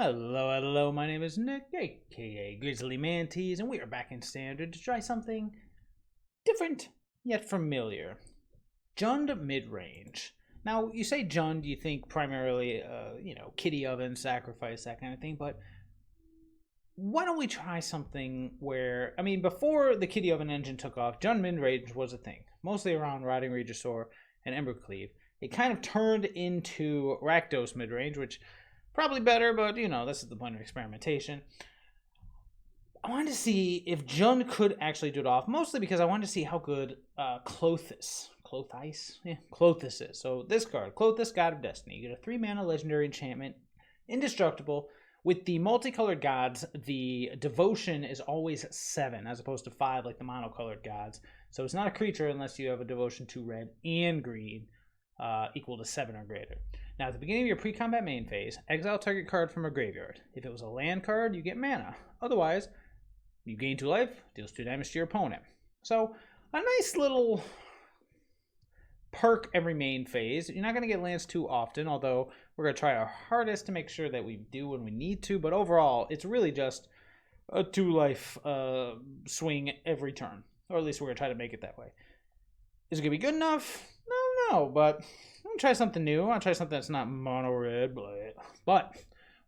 Hello, hello, my name is Nick, aka Grizzly Mantees, and we are back in Standard to try something different yet familiar. Jund Midrange. Now, you say Jund, you think primarily, kitty oven, sacrifice, that kind of thing, but why don't we try something where, before the kitty oven engine took off, Jund Midrange was a thing, mostly around Rotting Regisaur and Embercleave. It kind of turned into Rakdos Midrange, which probably better, but this is the point of experimentation. I wanted to see if Jund could actually do it off, mostly because I wanted to see how good Clothis is. So this card, Clothis, God of Destiny. You get a 3-mana legendary enchantment, indestructible. With the multicolored gods, the devotion is always 7, as opposed to 5 like the monocolored gods. So it's not a creature unless you have a devotion to red and green, equal to 7 or greater. Now, at the beginning of your pre-combat main phase, exile target card from a graveyard. If it was a land card, you get mana. Otherwise, you gain 2 life, deals 2 damage to your opponent. So, a nice little perk every main phase. You're not going to get lands too often, although we're going to try our hardest to make sure that we do when we need to. But overall, it's really just a 2-life swing every turn. Or at least we're going to try to make it that way. Is it going to be good enough? No, but I'm going to try something new. I want to try something that's not mono red. But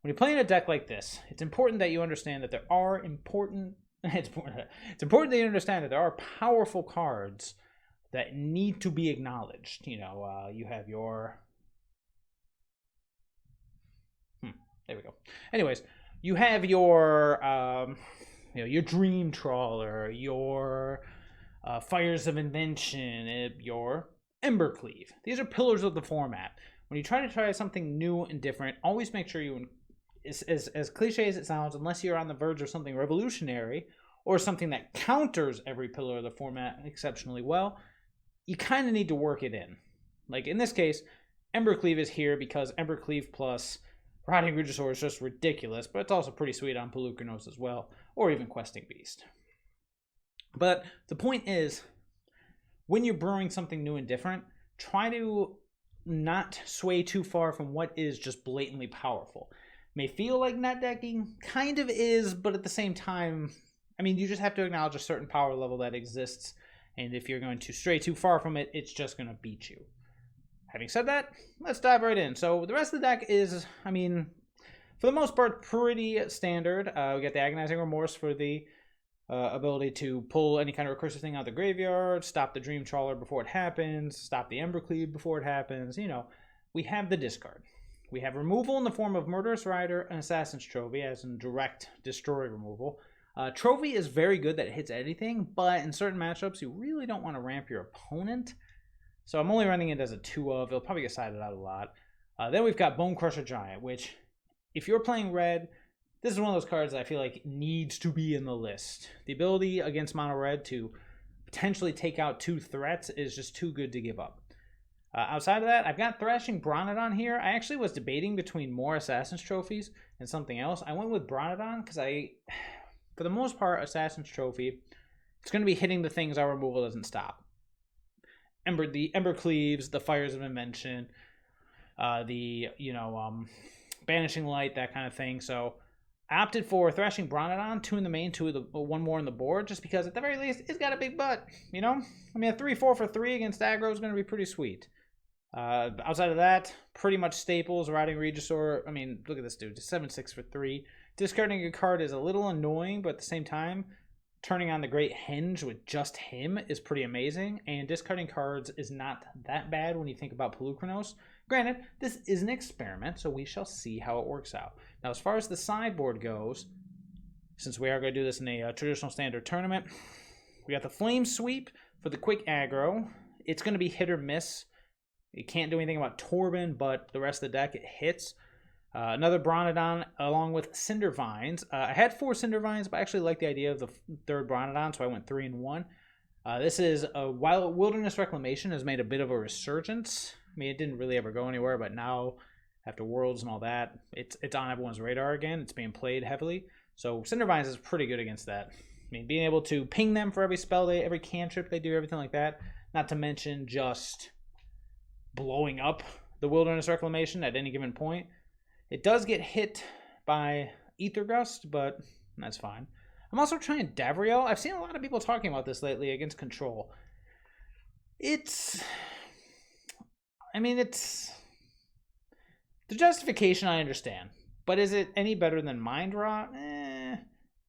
when you're playing a deck like this, it's important that you understand that there are it's important that you understand that there are powerful cards that need to be acknowledged. You have your there we go. Anyways, you have your your Dream Trawler, your Fires of Invention, your Embercleave. These are pillars of the format. When you try something new and different, always make sure you, as cliche as it sounds, unless you're on the verge of something revolutionary or something that counters every pillar of the format exceptionally well, you kind of need to work it in. Like in this case, Embercleave is here because Embercleave plus Rotting Regisaur is just ridiculous, but it's also pretty sweet on Polukranos as well, or even Questing Beast. But the point is, when you're brewing something new and different, try to not sway too far from what is just blatantly powerful. May feel like net decking, kind of is, but at the same time, you just have to acknowledge a certain power level that exists, and if you're going to stray too far from it, it's just going to beat you. Having said that, let's dive right in. So the rest of the deck is, for the most part, pretty standard. We got the Agonizing Remorse for the ability to pull any kind of recursive thing out of the graveyard, stop the Dream Trawler before it happens, stop the Embercleave before it happens. We have the discard. We have removal in the form of Murderous Rider and Assassin's Trophy, as in direct destroy removal. Trophy is very good that it hits anything, but in certain matchups, you really don't want to ramp your opponent. So I'm only running it as a 2 of. It'll probably get sided out a lot. Then we've got Bone Crusher Giant, which, if you're playing red, this is one of those cards that I feel like needs to be in the list. The ability against mono red to potentially take out 2 threats is just too good to give up. Outside of that, I've got Thrashing Bronodon here. I actually was debating between more Assassin's Trophies and something else. I went with Bronodon because for the most part, Assassin's Trophy, it's going to be hitting the things our removal doesn't stop. The Embercleaves, the Fires of Invention, Banishing Light, that kind of thing. So I opted for Thrashing Bronodon, 2 in the main, 1 more on the board, just because at the very least, it's got a big butt, a 3-4 for 3 against aggro is going to be pretty sweet. Outside of that, pretty much staples, Rotting Regisaur. Look at this dude, 7-6 for 3. Discarding a card is a little annoying, but at the same time, turning on the Great Henge with just him is pretty amazing, and discarding cards is not that bad when you think about Polukranos. Granted, this is an experiment, so we shall see how it works out. Now, as far as the sideboard goes, since we are going to do this in a traditional standard tournament, we got the Flame Sweep for the quick aggro. It's going to be hit or miss. You can't do anything about Torben, but the rest of the deck, it hits. Another Bronodon along with Cinder Vines. I had 4 Cinder Vines, but I actually like the idea of the 3rd Bronodon, so I went 3 and 1. This is a Wilderness Reclamation has made a bit of a resurgence. It didn't really ever go anywhere, but now, after Worlds and all that, it's on everyone's radar again. It's being played heavily. So Cinder Vines is pretty good against that. Being able to ping them for every spell, every cantrip they do, everything like that. Not to mention just blowing up the Wilderness Reclamation at any given point. It does get hit by Ether Gust, but that's fine. I'm also trying Davriel. I've seen a lot of people talking about this lately against control. It's the justification I understand, but is it any better than Mind Rot?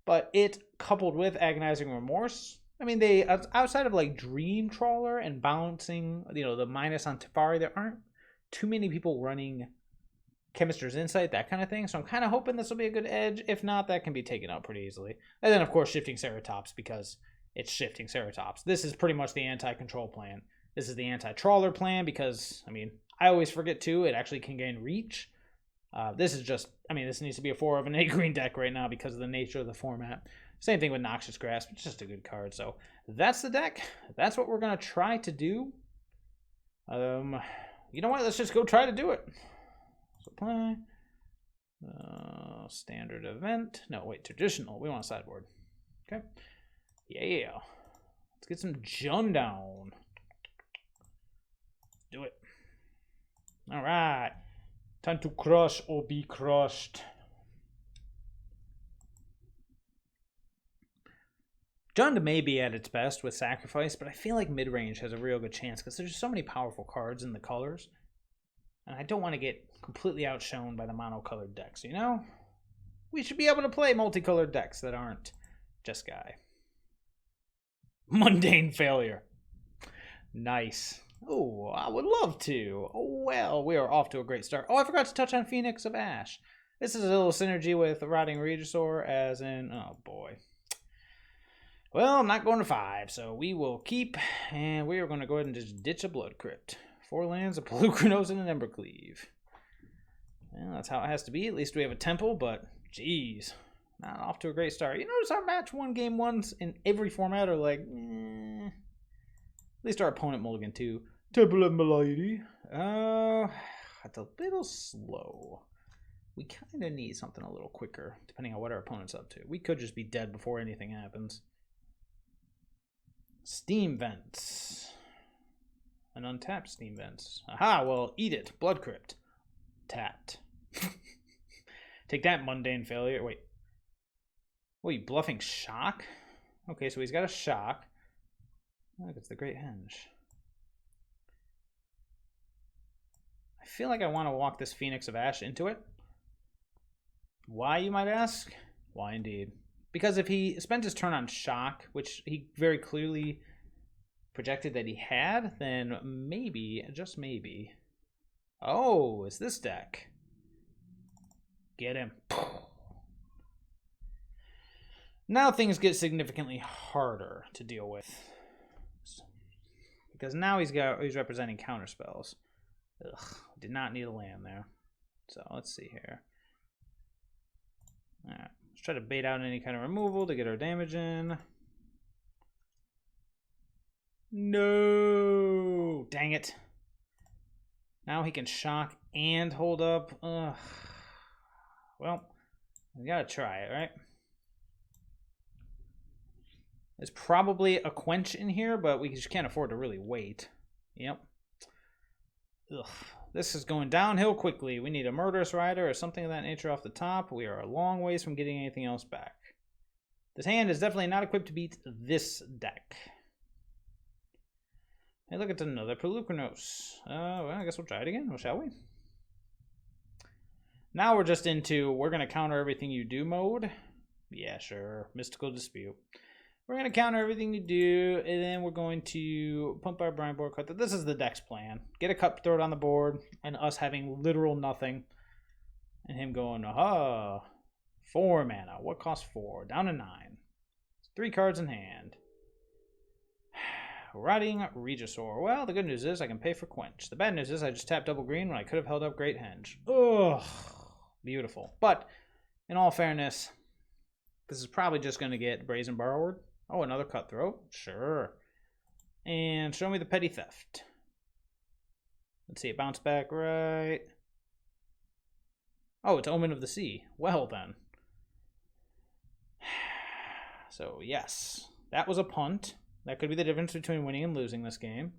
But it coupled with Agonizing Remorse. I mean, they outside of like Dream Trawler and balancing, the minus on Teferi, there aren't too many people running Chemist's Insight, that kind of thing. So I'm kind of hoping this will be a good edge. If not, that can be taken out pretty easily. And then, of course, Shifting Ceratops, because it's Shifting Ceratops. This is pretty much the anti-control plan. This is the anti-trawler plan because, I always forget too, it actually can gain reach. This is just, this needs to be a 4 of an 8 green deck right now because of the nature of the format. Same thing with Noxious Grasp. It's just a good card. So that's the deck. That's what we're going to try to do. You know what? Let's just go try to do it. So play. Standard event. No, wait, traditional. We want a sideboard. Okay. Yeah. Let's get some Jun down. Do it. All right. Time to crush or be crushed. Jund may be at its best with Sacrifice, but I feel like Midrange has a real good chance because there's so many powerful cards in the colors. And I don't want to get completely outshone by the monocolored decks, We should be able to play multicolored decks that aren't just Guy. Mundane Failure. Nice. Oh, I would love to. Oh, well, we are off to a great start. Oh, I forgot to touch on Phoenix of Ash. This is a little synergy with Rotting Regisaur, as in, oh boy. Well, I'm not going to 5, so we will keep, and we are going to go ahead and just ditch a Blood Crypt. 4 lands, a Pelucranos, and an Embercleave. Well, that's how it has to be. At least we have a Temple, but geez, not off to a great start. You notice our match 1 game 1s in every format are like, At least our opponent mulligan too. Temple of Milady. It's a little slow. We kind of need something a little quicker, depending on what our opponent's up to. We could just be dead before anything happens. Steam Vents. An untapped Steam Vents. Aha, well, eat it. Blood Crypt. Tapped. Take that, Mundane Failure. Wait. Wait, bluffing Shock? Okay, so he's got a Shock. Look, it's the Great Henge. I feel like I want to walk this Phoenix of Ash into it. Why, you might ask? Why indeed? Because if he spent his turn on Shock, which he very clearly projected that he had, then maybe, just maybe. Oh, it's this deck. Get him. Now things get significantly harder to deal with. Because now he's representing counterspells. Ugh, did not need a land there. So let's see here. Alright, let's try to bait out any kind of removal to get our damage in. No! Dang it. Now he can Shock and hold up. Ugh. Well, we gotta try it, right? There's probably a Quench in here, but we just can't afford to really wait. Yep. Ugh. This is going downhill quickly. We need a Murderous Rider or something of that nature off the top. We are a long ways from getting anything else back. This hand is definitely not equipped to beat this deck. Hey, look, it's another Pelucranos. Well, I guess we'll try it again, shall we? Now we're just into, we're going to counter everything you do mode. Yeah, sure. Mystical Dispute. We're going to counter everything you do, and then we're going to pump our Brine Board Cut. This is the deck's plan. Get a Cutthroat on the board, and us having literal nothing. And him going, aha, 4 mana. What costs 4? Down to 9. 3 cards in hand. Rotting Regisaur. Well, the good news is I can pay for Quench. The bad news is I just tapped double green when I could have held up Great Henge. Ugh. Beautiful. But, in all fairness, this is probably just going to get Brazen Borrower. Oh, another Cutthroat. Sure. And show me the Petty Theft. Let's see, it bounced back right. Oh, it's Omen of the Sea. Well, then. So, yes. That was a punt. That could be the difference between winning and losing this game.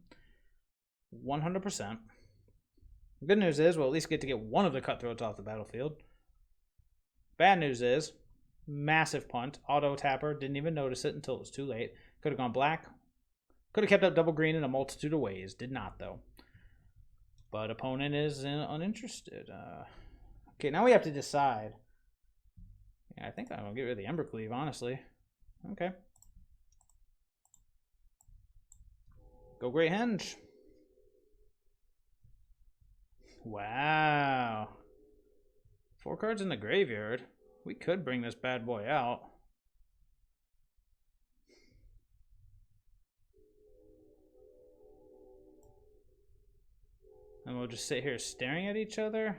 100%. The good news is we'll at least get to get one of the Cutthroats off the battlefield. Bad news is, massive punt. Auto tapper, didn't even notice it until it was too late. Could have gone black. Could have kept up double green in a multitude of ways. Did not, though. But opponent is uninterested. Okay, now we have to decide. Yeah, I think I'm going to get rid of the Embercleave, honestly. Okay. Go Great Henge. Wow. 4 cards in the graveyard. We could bring this bad boy out. And we'll just sit here staring at each other.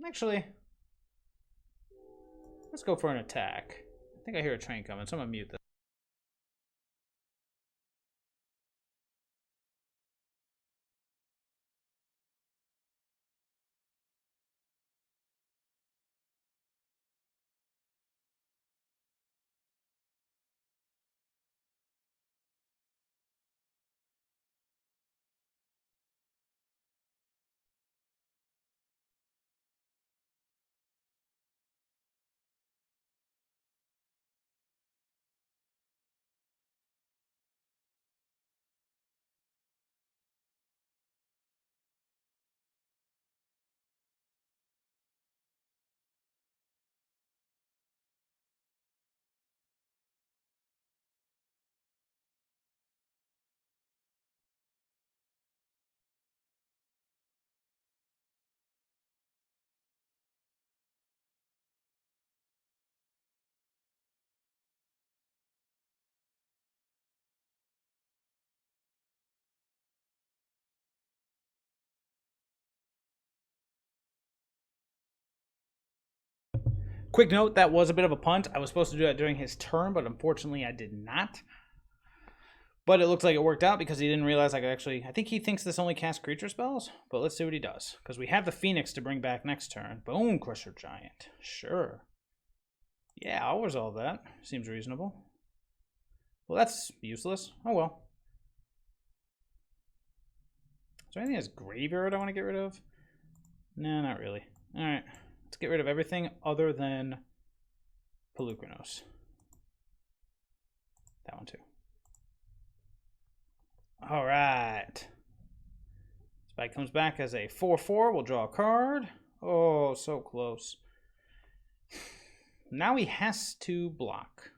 Actually, let's go for an attack. I think I hear a train coming, so I'm going to mute this. Quick note, that was a bit of a punt. I was supposed to do that during his turn, but unfortunately I did not. But it looks like it worked out because he didn't realize I could actually... I think he thinks this only casts creature spells, but let's see what he does. Because we have the Phoenix to bring back next turn. Bone Crusher Giant. Sure. Yeah, I'll resolve that. Seems reasonable. Well, that's useless. Oh well. Is there anything in his graveyard I want to get rid of? No, not really. Alright. Let's get rid of everything other than Polukranos. That one too. Alright. Spike comes back as a 4/4. We'll draw a card. Oh, so close. Now he has to block.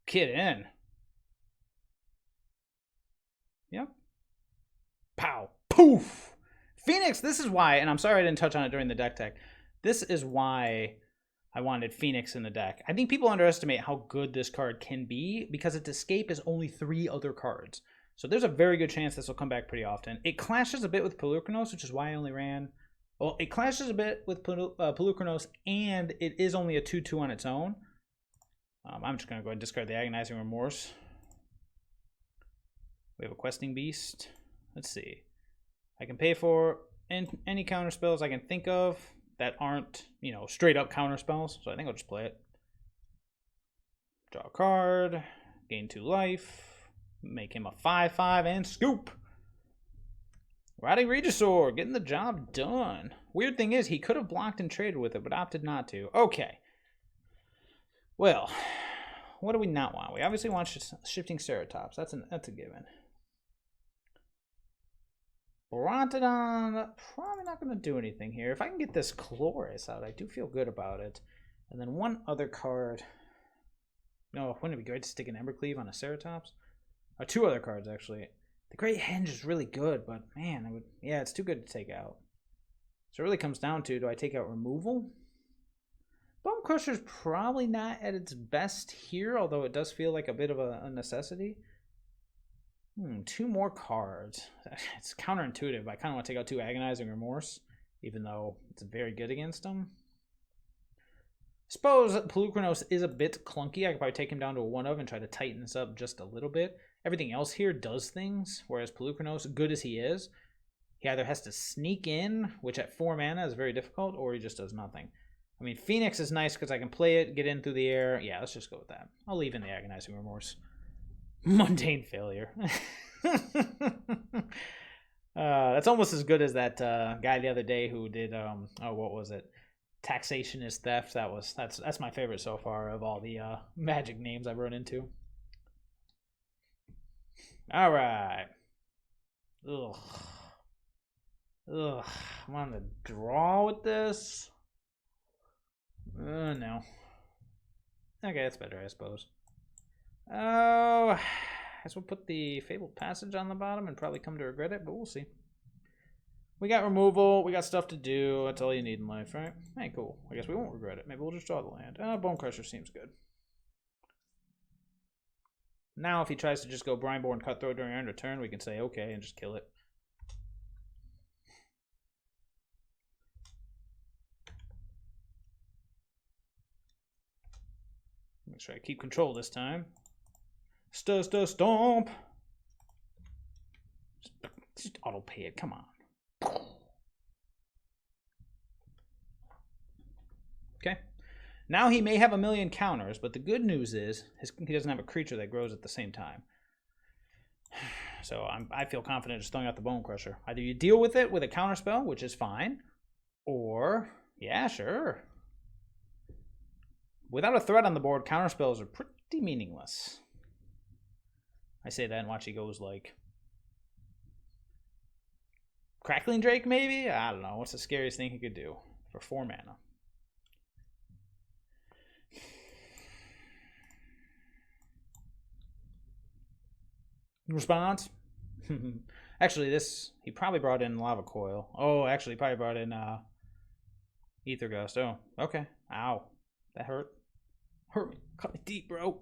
Kid in. Yep. Pow. Poof. Phoenix, this is why, and I'm sorry I didn't touch on it during the deck tech. This is why I wanted Phoenix in the deck. I think people underestimate how good this card can be because its escape is only 3 other cards. So there's a very good chance this will come back pretty often. It clashes a bit with Polukranos, which is why I only ran... Well, it clashes a bit with Polukranos, and it is only a 2/2 on its own. I'm just going to go ahead and discard the Agonizing Remorse. We have a Questing Beast. Let's see. I can pay for any counter spells I can think of that aren't, you know, straight up counter spells. So I think I'll just play it. Draw a card. Gain 2 life. Make him a 5/5 and scoop. Riding Regisaur, getting the job done. Weird thing is, he could have blocked and traded with it, but opted not to. Okay. Well, what do we not want? We obviously want Shifting Ceratops. That's a given. Brontodon, probably not going to do anything here. If I can get this Chloris out, I do feel good about it. And then one other card. No, wouldn't it be great to stick an Embercleave on a Ceratops? Or 2 other cards, actually. The Great Henge is really good, but man, yeah, it's too good to take out. So it really comes down to, do I take out removal? Bone Crusher's probably not at its best here, although it does feel like a bit of a necessity. 2 more cards. It's counterintuitive, but I kind of want to take out 2 Agonizing Remorse, even though it's very good against them. Suppose Polukranos is a bit clunky. I could probably take him down to a 1/of and try to tighten this up just a little bit. Everything else here does things, whereas Polukranos, good as he is, he either has to sneak in, which at 4 mana is very difficult, or he just does nothing. I mean, Phoenix is nice because I can play it, get in through the air. Yeah, let's just go with that. I'll leave in the Agonizing Remorse. Mundane Failure. That's almost as good as that guy the other day who did oh, what was it? Taxation is theft. That's my favorite so far of all the magic names I've run into. All right. Ugh. Ugh. I'm on the draw with this. No. Okay, that's better, I suppose. Oh, I guess we'll put the Fabled Passage on the bottom and probably come to regret it, but we'll see. We got removal, we got stuff to do. That's all you need in life, right? Hey, cool. I guess we won't regret it. Maybe we'll just draw the land. Bone Crusher seems good. Now, if he tries to just go Brineborn Cutthroat during our end of turn, we can say okay and just kill it. Make sure I keep control this time. Stomp! Just auto pay it, come on. Okay. Now he may have a million counters, but the good news is he doesn't have a creature that grows at the same time. So I feel confident just throwing out the Bone Crusher. Either you deal with it with a counter spell, which is fine, or, yeah, sure. Without a threat on the board, counter spells are pretty meaningless. I say that and watch he goes like Crackling Drake, maybe? I don't know. What's the scariest thing he could do for 4 mana? Response? Actually, he probably brought in Lava Coil. Oh, actually, he probably brought in Ether Gust. Oh, okay. Ow. That hurt. Hurt me. Cut me deep, bro.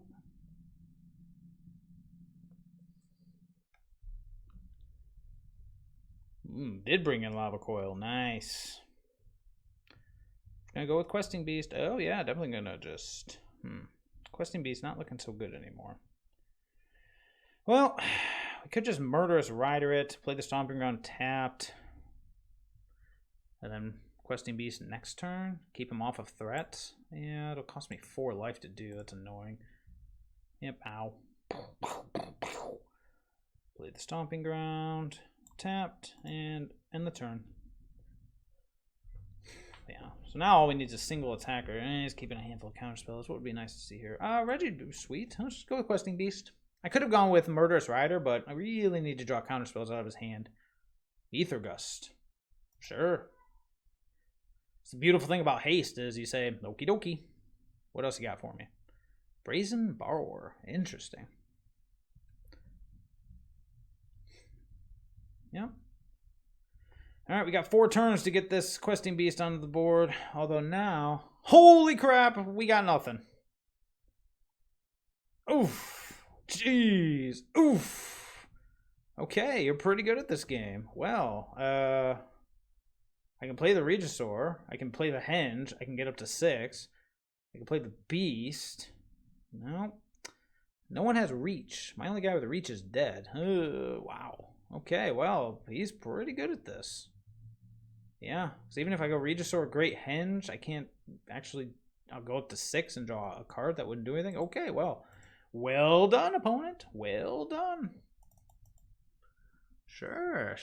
Did bring in Lava Coil. Nice. Gonna go with Questing Beast. Oh, yeah, definitely gonna just... Questing Beast not looking so good anymore. Well, we could just Murderous Rider it, play the Stomping Ground tapped, and then Questing Beast next turn. Keep him off of threats. Yeah, it'll cost me 4 life to do. That's annoying. Yep, ow. Play the Stomping Ground, tapped, and end the turn. Yeah, so now all we need is a single attacker. He's keeping a handful of counter spells. What would be nice to see here? Reggie, sweet. Let's just go with Questing Beast. I could have gone with Murderous Rider, but I really need to draw counterspells out of his hand. Ether Gust. Sure. It's the beautiful thing about haste is you say, okie dokie. What else you got for me? Brazen Borrower. Interesting. Yep. Alright, we got 4 turns to get this Questing Beast onto the board. Although now... Holy crap! We got nothing. Oof. Jeez. Oof. Okay, you're pretty good at this game. Well, I can play the Regisaur. I can play the Henge. I can get up to 6. I can play the Beast. No. No one has Reach. My only guy with Reach is dead. Wow. Okay, well, he's pretty good at this. Yeah, so even if I go Regisaur, Great Henge, I can't actually... I'll go up to 6 and draw a card that wouldn't do anything. Okay, well... Well done, opponent. Well done. Sure.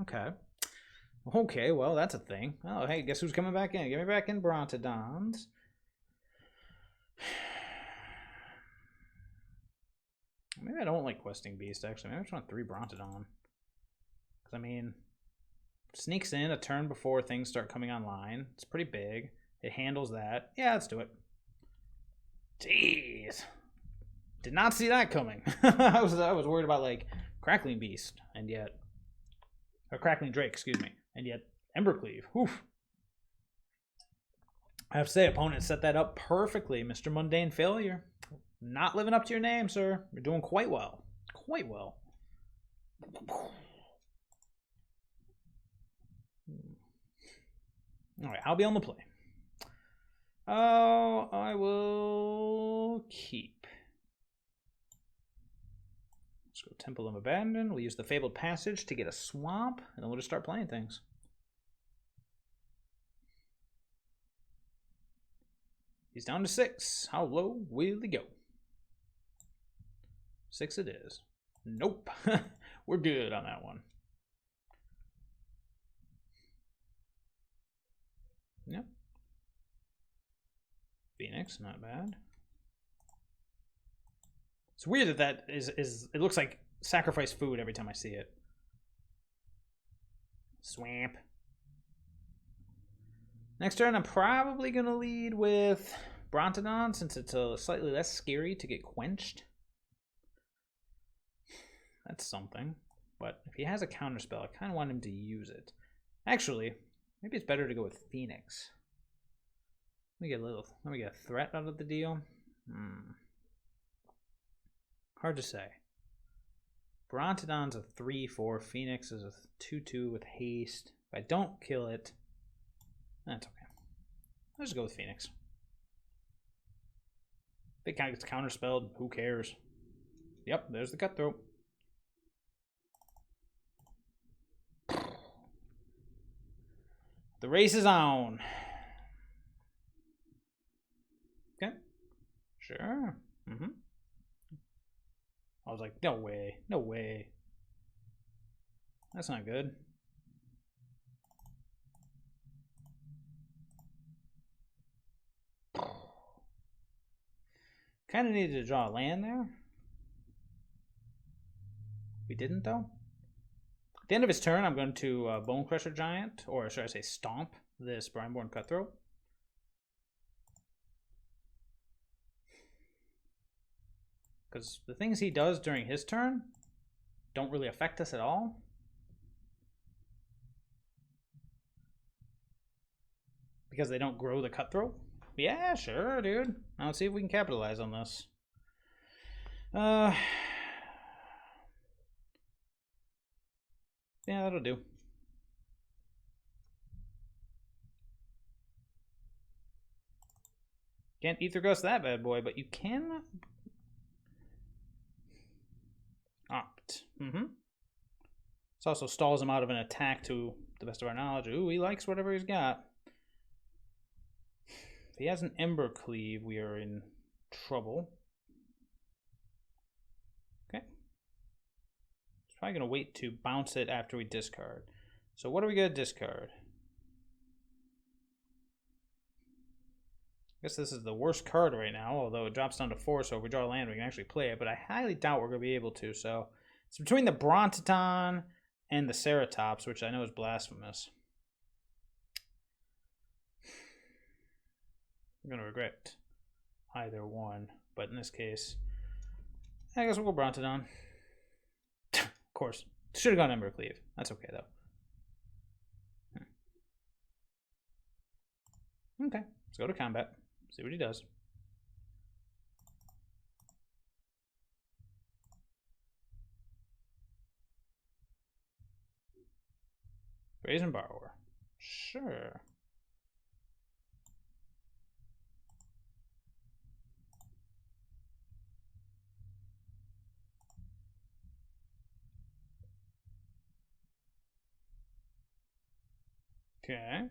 Okay. Okay, well, that's a thing. Oh, hey, guess who's coming back in? Get me back in, Brontodons. Maybe I don't like Questing Beast, actually. Maybe I just want 3 Brontodon. Because, I mean, sneaks in a turn before things start coming online. It's pretty big. It handles that. Yeah, let's do it. Jeez. Did not see that coming. I was worried about, like, Crackling Beast, and yet... Or Crackling Drake, excuse me. And yet, Embercleave. Oof. I have to say, opponent set that up perfectly, Mr. Mundane Failure. Not living up to your name, sir. You're doing quite well. Quite well. Alright, I'll be on the play. Oh, I will keep. Let's go Temple of Abandon. We'll use the Fabled Passage to get a swamp, and then we'll just start playing things. He's down to 6. How low will he go? 6 it is. Nope. We're good on that one. Yep. Phoenix, not bad. It's weird that that is it looks like sacrifice food every time I see it. Swamp. Next turn, I'm probably going to lead with Brontodon since it's slightly less scary to get quenched. That's something. But if he has a counterspell, I kind of want him to use it. Actually, maybe it's better to go with Phoenix. Let me get a threat out of the deal. Hard to say. Brontodon's a 3/4. Phoenix is a 2/2 with haste. If I don't kill it, that's okay. I'll just go with Phoenix. If it gets counterspelled, who cares? Yep, there's the cutthroat. The race is on. Okay. Sure. I was like, no way. No way. That's not good. Kind of needed to draw a land there. We didn't, though. At the end of his turn, I'm going to Bone Crusher Giant, or should I say Stomp, this Brineborn Cutthroat. Because the things he does during his turn don't really affect us at all. Because they don't grow the Cutthroat. Yeah, sure, dude. Now let's see if we can capitalize on this. Yeah, that'll do. Can't Ether Ghost that bad boy, but you can opt. This also stalls him out of an attack to the best of our knowledge. Ooh, he likes whatever he's got. If he has an Ember Cleave, we are in trouble. Okay. He's probably going to wait to bounce it after we discard. So what are we going to discard? I guess this is the worst card right now, although it drops down to 4, so if we draw a land, we can actually play it, but I highly doubt we're going to be able to, so it's between the Brontodon and the Ceratops, which I know is blasphemous. I'm going to regret either one, but in this case, I guess we'll go Brontodon. Of course, should have gone Ember Cleave. That's okay, though. Okay, let's go to combat. See what he does. Brazen Borrower. Sure. Okay.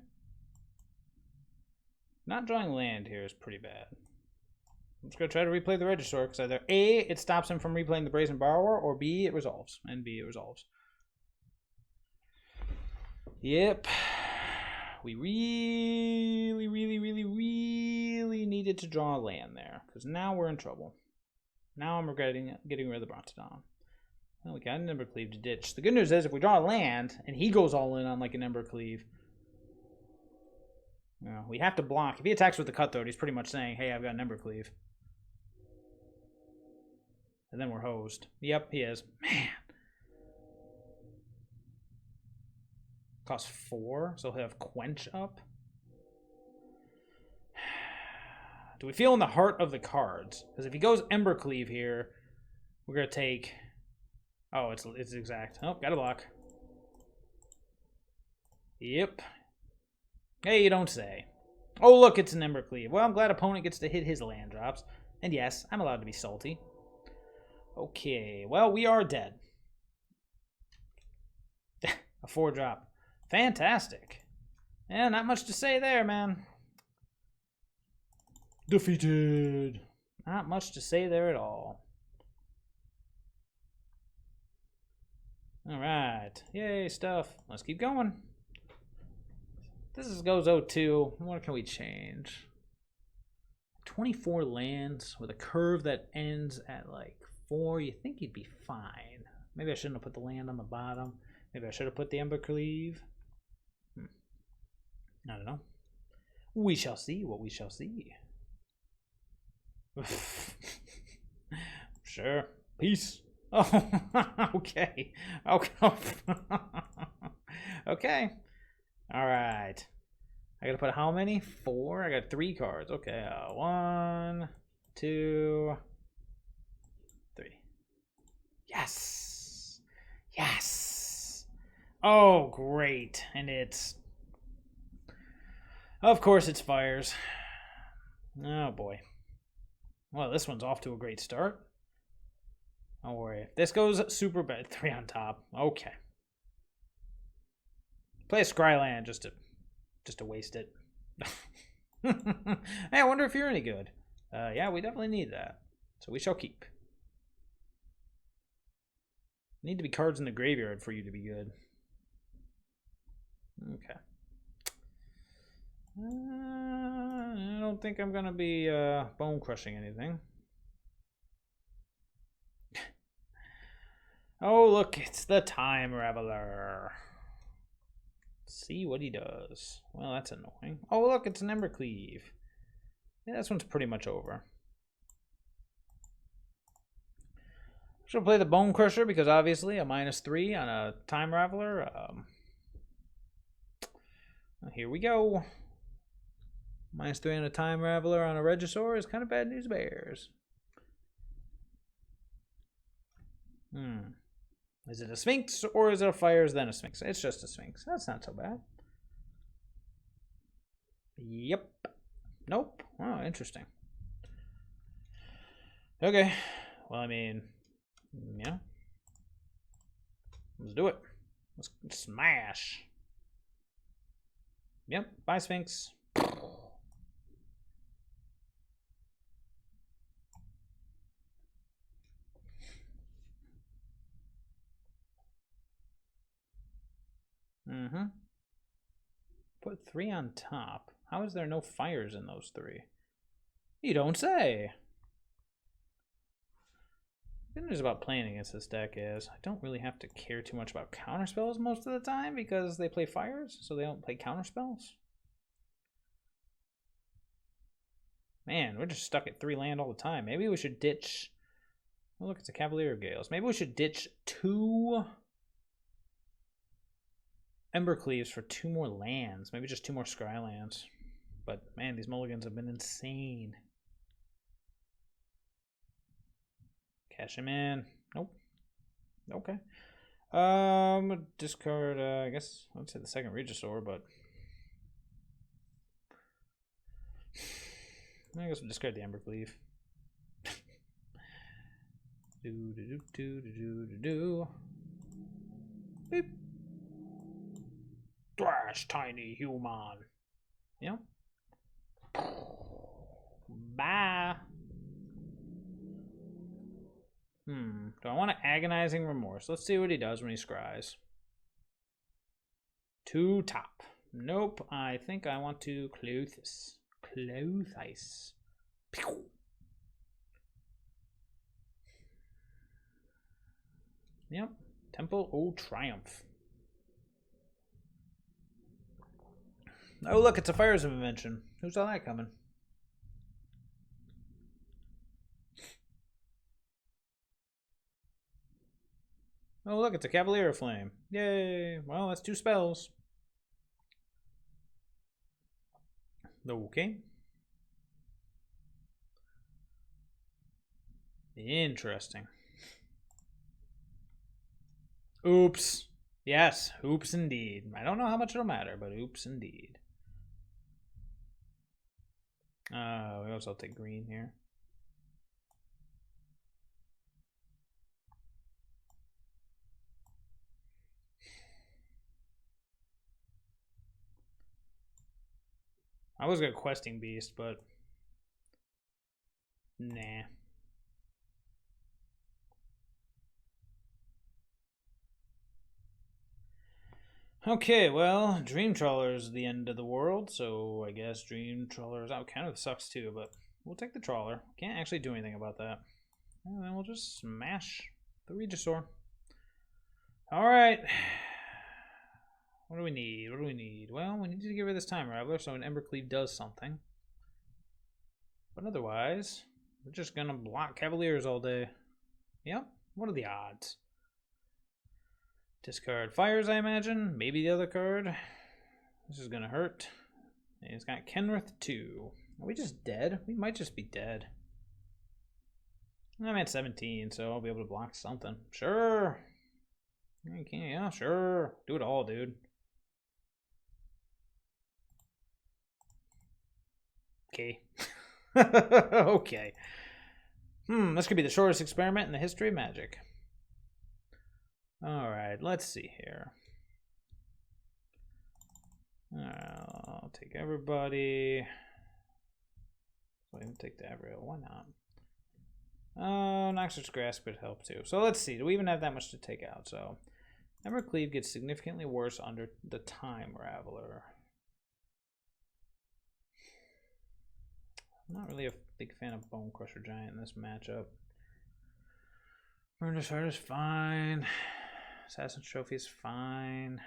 Not drawing land here is pretty bad. I'm just going to try to replay the Regisaur, because either A, it stops him from replaying the Brazen Borrower, or B, it resolves. And B, it resolves. Yep. We really needed to draw a land there, because now we're in trouble. Now I'm regretting getting rid of the Brontodon. Well, we got an Ember Cleave to ditch. The good news is, if we draw a land, and he goes all in on like an Ember Cleave, you know, we have to block. If he attacks with the Cutthroat, he's pretty much saying, hey, I've got an Ember Cleave. And then we're hosed. Yep, he is. Man. Cost 4, so he'll have Quench up. Do we feel in the heart of the cards? Because if he goes Ember Cleave here, we're going to take... Oh, it's exact. Oh, got a block. Yep. Hey, you don't say. Oh, look, it's an Ember Cleave. Well, I'm glad opponent gets to hit his land drops. And yes, I'm allowed to be salty. Okay, well, we are dead. A 4-drop. Fantastic. Yeah, not much to say there, man. Defeated. Not much to say there at all. All right. Yay, stuff. Let's keep going. This goes 0-2. What can we change? 24 lands with a curve that ends at like 4. You think you'd be fine. Maybe I shouldn't have put the land on the bottom. Maybe I should have put the Embercleave. I don't know. We shall see what we shall see. Sure. Peace. Oh, okay. Okay. Okay. All right. I gotta put how many? 4? I got 3 cards. Okay. 1, 2, 3. Yes. Yes. Oh, great. And it's... Of course it's fires. Oh, boy. Well, this one's off to a great start. Don't worry. This goes super bad. 3 on top. Okay. Play a Scryland just to waste it. Hey, I wonder if you're any good. Yeah, we definitely need that. So we shall keep. Need to be cards in the graveyard for you to be good. Okay. I don't think I'm gonna be bone crushing anything. Oh, look, it's the Time Raveler. Let's see what he does. Well, that's annoying. Oh, look, it's an Embercleave. Yeah, this one's pretty much over. Should play the Bone Crusher because obviously a -3 on a Time Raveler. Here we go. -3 on a Time Raveler on a Regisaur is kind of bad news bears. Is it a Sphinx or is it a Fires then a Sphinx? It's just a Sphinx. That's not so bad. Yep. Nope. Oh, interesting. Okay. Well, I mean, yeah. Let's do it. Let's smash. Yep. Bye, Sphinx. Put 3 on top. How is there no fires in those 3? You don't say. The good news about playing against this deck is I don't really have to care too much about counterspells most of the time because they play fires, so they don't play counterspells. Man, we're just stuck at 3 land all the time. Maybe we should ditch... Oh, look, it's a Cavalier of Gales. Maybe we should ditch 2... Embercleaves for 2 more lands. Maybe just 2 more Scrylands. But, man, these mulligans have been insane. Cash him in. Nope. Okay. Discard, I guess, let's say the second Regisaur, but... I guess we'll discard the Embercleave. Do. Beep. Thrash, tiny human. Yeah. Bye. Do I want an Agonizing Remorse? Let's see what he does when he scries. 2 top. Nope. I think I want to Clothes. Clothes. Yep. Temple O Triumph. Oh, look, it's a Fires of Invention. Who saw that coming? Oh, look, it's a Cavalier of Flame. Yay. Well, that's 2 spells. Okay. Interesting. Oops. Yes, oops indeed. I don't know how much it'll matter, but oops indeed. We also take green here. I was gonna Questing Beast, but nah. 'Cause Okay, well, Dream Trawler's the end of the world, so I guess Dream Trawler's out. Kind of sucks too, but we'll take the Trawler. Can't actually do anything about that. And then we'll just smash the Regisaur. Alright. What do we need? What do we need? Well, we need to get rid of this Time Raveler so an Embercleave does something. But otherwise, we're just gonna block Cavaliers all day. Yep. What are the odds? Discard Fires, I imagine. Maybe the other card. This is gonna hurt. And he's got Kenrith 2. Are we just dead? We might just be dead. I'm at 17, so I'll be able to block something. Sure. Okay, yeah, sure. Do it all, dude. Okay. Okay. This could be the shortest experiment in the history of Magic. Alright, let's see here. I'll take everybody. So I can take the Avril. Why not? Noxious Grasp could help too. So let's see. Do we even have that much to take out? So Embercleave gets significantly worse under the Time Raveler. I'm not really a big fan of Bone Crusher Giant in this matchup. Murderous Heart is fine. Assassin's Trophy is fine.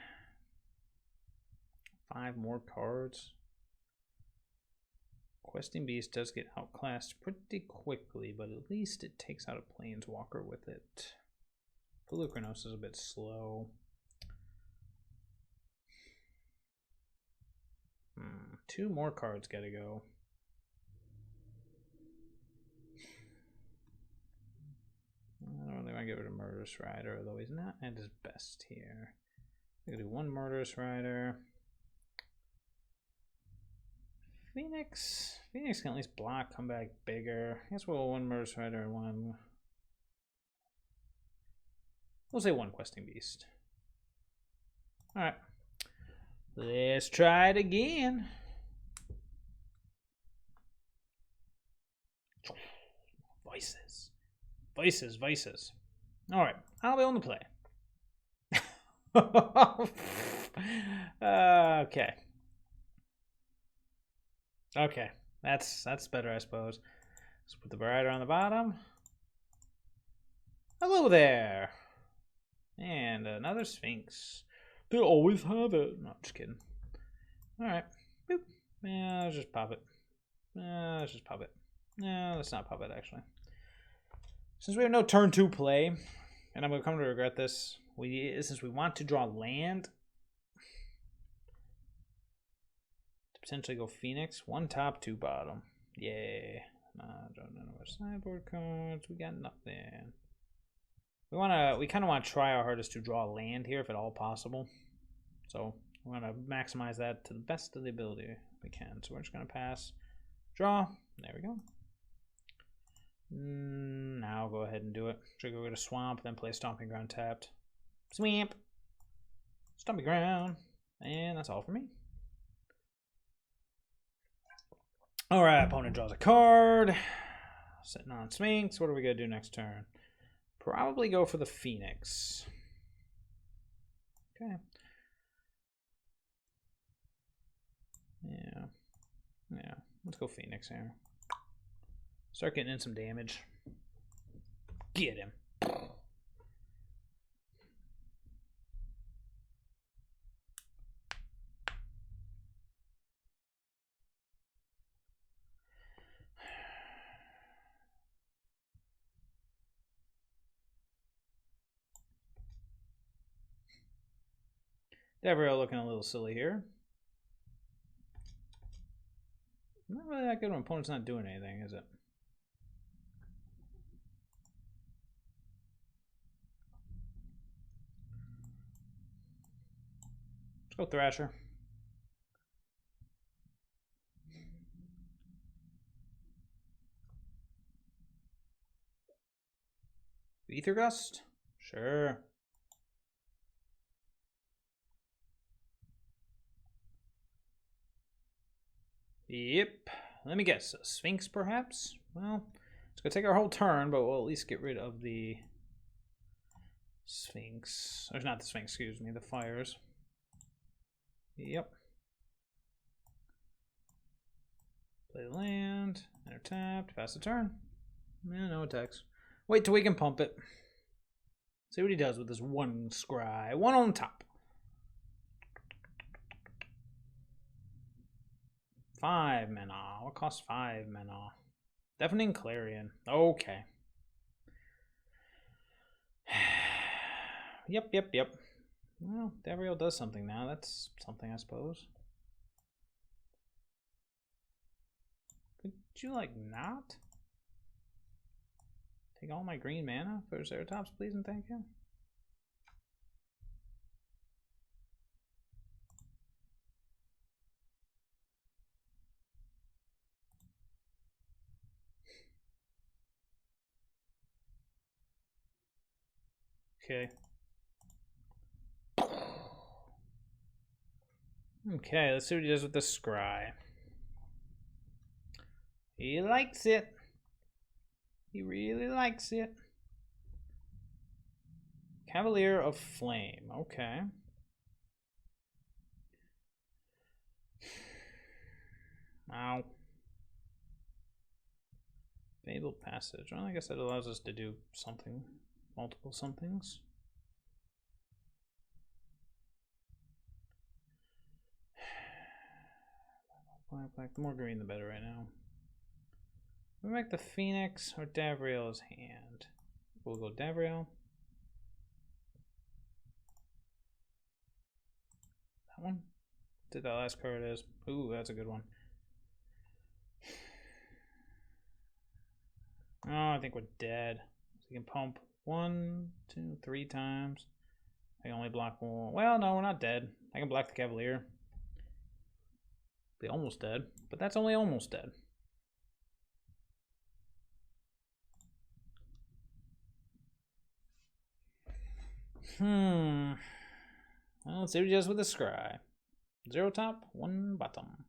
5 more cards. Questing Beast does get outclassed pretty quickly, but at least it takes out a Planeswalker with it. Polukranos is a bit slow. 2 more cards gotta go. I don't really want to get rid of Murderous Rider, although he's not at his best here. I'm gonna do 1 Murderous Rider. Phoenix can at least block, come back bigger. I guess we'll 1 Murderous Rider and 1. We'll say 1 Questing Beast. Alright. Let's try it again. Vices. Vices, vices. Alright, I'll be on the play. Okay. Okay, that's better, I suppose. Let's put the Rider on the bottom. Hello there. And another Sphinx. They always have it. No, just kidding. Alright. Boop. Yeah, let's just pop it. Let's just pop it. No, let's not pop it, actually. Since we have no turn 2 play, and I'm going to come to regret this, since we want to draw land, to potentially go Phoenix, 1 top, 2 bottom. Yeah. Draw none of our sideboard cards. We got nothing. We kind of want to try our hardest to draw land here, if at all possible. So we want to maximize that to the best of the ability we can. So we're just going to pass, draw. There we go. Now I'll go ahead and do it. Should go to Swamp, then play Stomping Ground tapped. Swamp. Stomping Ground. And that's all for me. Alright, opponent draws a card. Sitting on Sphinx. What are we going to do next turn? Probably go for the Phoenix. Okay. Yeah. Let's go Phoenix here. Start getting in some damage. Get him. Devrio looking a little silly here. Not really that good when opponent's not doing anything, is it? Let's go Thrasher. Ether Gust? Sure. Yep. Let me guess. A Sphinx, perhaps? Well, it's going to take our whole turn, but we'll at least get rid of the Sphinx. Or not the Sphinx, excuse me, the Fires. Yep. Play land. Enter tapped. Pass the turn. Yeah, no attacks. Wait till we can pump it. See what he does with this one scry. One on top. 5 mana. What costs 5 mana? Deafening Clarion. Okay. Yep. Well, Davriel does something now. That's something, I suppose. Could you, like, not? Take all my green mana for Ceratops, please, and thank you. Okay. Okay, let's see what he does with the scry. He likes it. He really likes it. Cavalier of Flame. Okay. Wow. Fabled Passage. Well, I guess that allows us to do something. Multiple somethings. Black. The more green, the better right now. We make the Phoenix or Davriel's hand. We'll go Davriel. That one? Did that last card is? Ooh, that's a good one. Oh, I think we're dead. So we can pump 1, 2, 3 times. I can only block one. Well, no, we're not dead. I can block the Cavalier. Be almost dead, but that's only almost dead. Well, let's see what he does with the scry. 0 top, 1 bottom.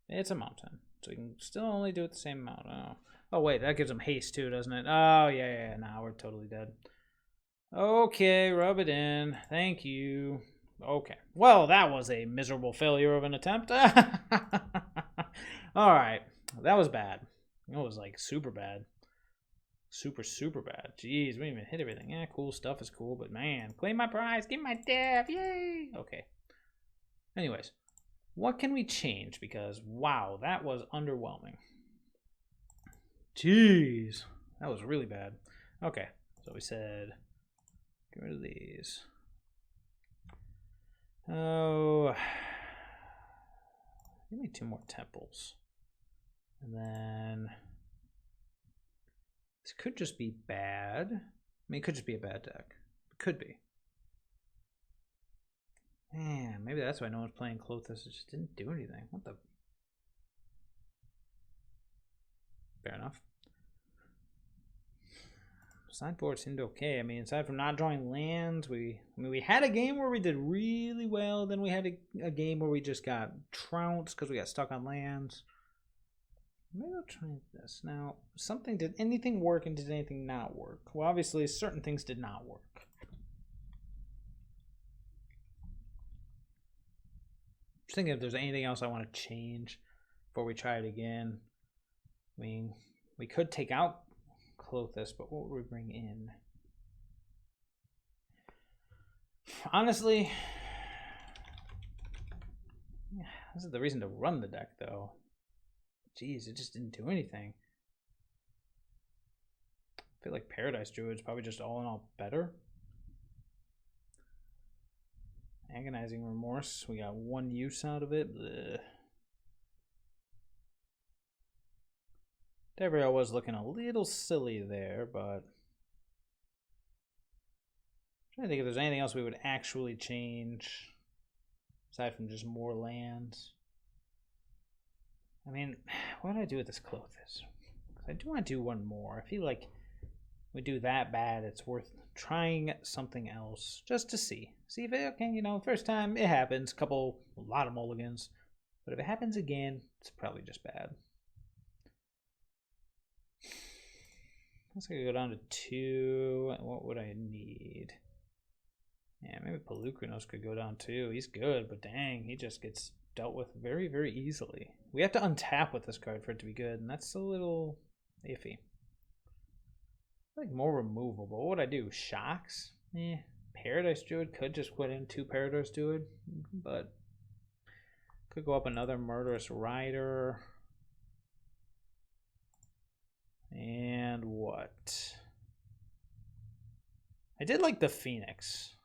It's a mountain, so we can still only do it the same amount. Oh wait, that gives him haste too, doesn't it? Oh, yeah. Now we're totally dead. Okay, rub it in. Thank you. Okay. Well, that was a miserable failure of an attempt. All right. That was bad. It was like super bad. Super bad. Jeez, we didn't even hit everything. Yeah, cool stuff is cool, but man, claim my prize, give me my death, yay! Okay. Anyways, what can we change? Because, wow, that was underwhelming. Jeez, that was really bad. Okay, so we said, get rid of these. Oh, give me 2 more temples. And then this could just be bad. I mean, it could just be a bad deck. It could be. Man, maybe that's why no one's playing Clothis. It just didn't do anything. What the? Fair enough. Sideboard seemed okay. I mean, aside from not drawing lands, we had a game where we did really well. Then we had a game where we just got trounced because we got stuck on lands. Maybe I'll try this. Now, did anything work and did anything not work? Well, obviously, certain things did not work. Just thinking if there's anything else I want to change before we try it again. I mean, we could take out Clothis, but what would we bring in? Honestly, this is the reason to run the deck, though. Jeez, it just didn't do anything. I feel like Paradise Druid's probably just all in all better. Agonizing Remorse, we got 1 use out of it. Blech. Davriel was looking a little silly there, but I'm trying to think if there's anything else we would actually change aside from just more lands. I mean, what do I do with this Clothis? I do want to do 1 more. I feel like if we do that bad, it's worth trying something else just to see. See if it, okay, first time it happens, a lot of mulligans. But if it happens again, it's probably just bad. Let's go down to 2. What would I need? Yeah, maybe Pelucranos could go down too. He's good, but dang, he just gets dealt with very, very easily. We have to untap with this card for it to be good, and that's a little iffy. I like more removal, but what would I do? Shocks? Paradise Druid could just put in 2 Paradise Druid, but could go up another Murderous Rider. And what? I did like the Phoenix,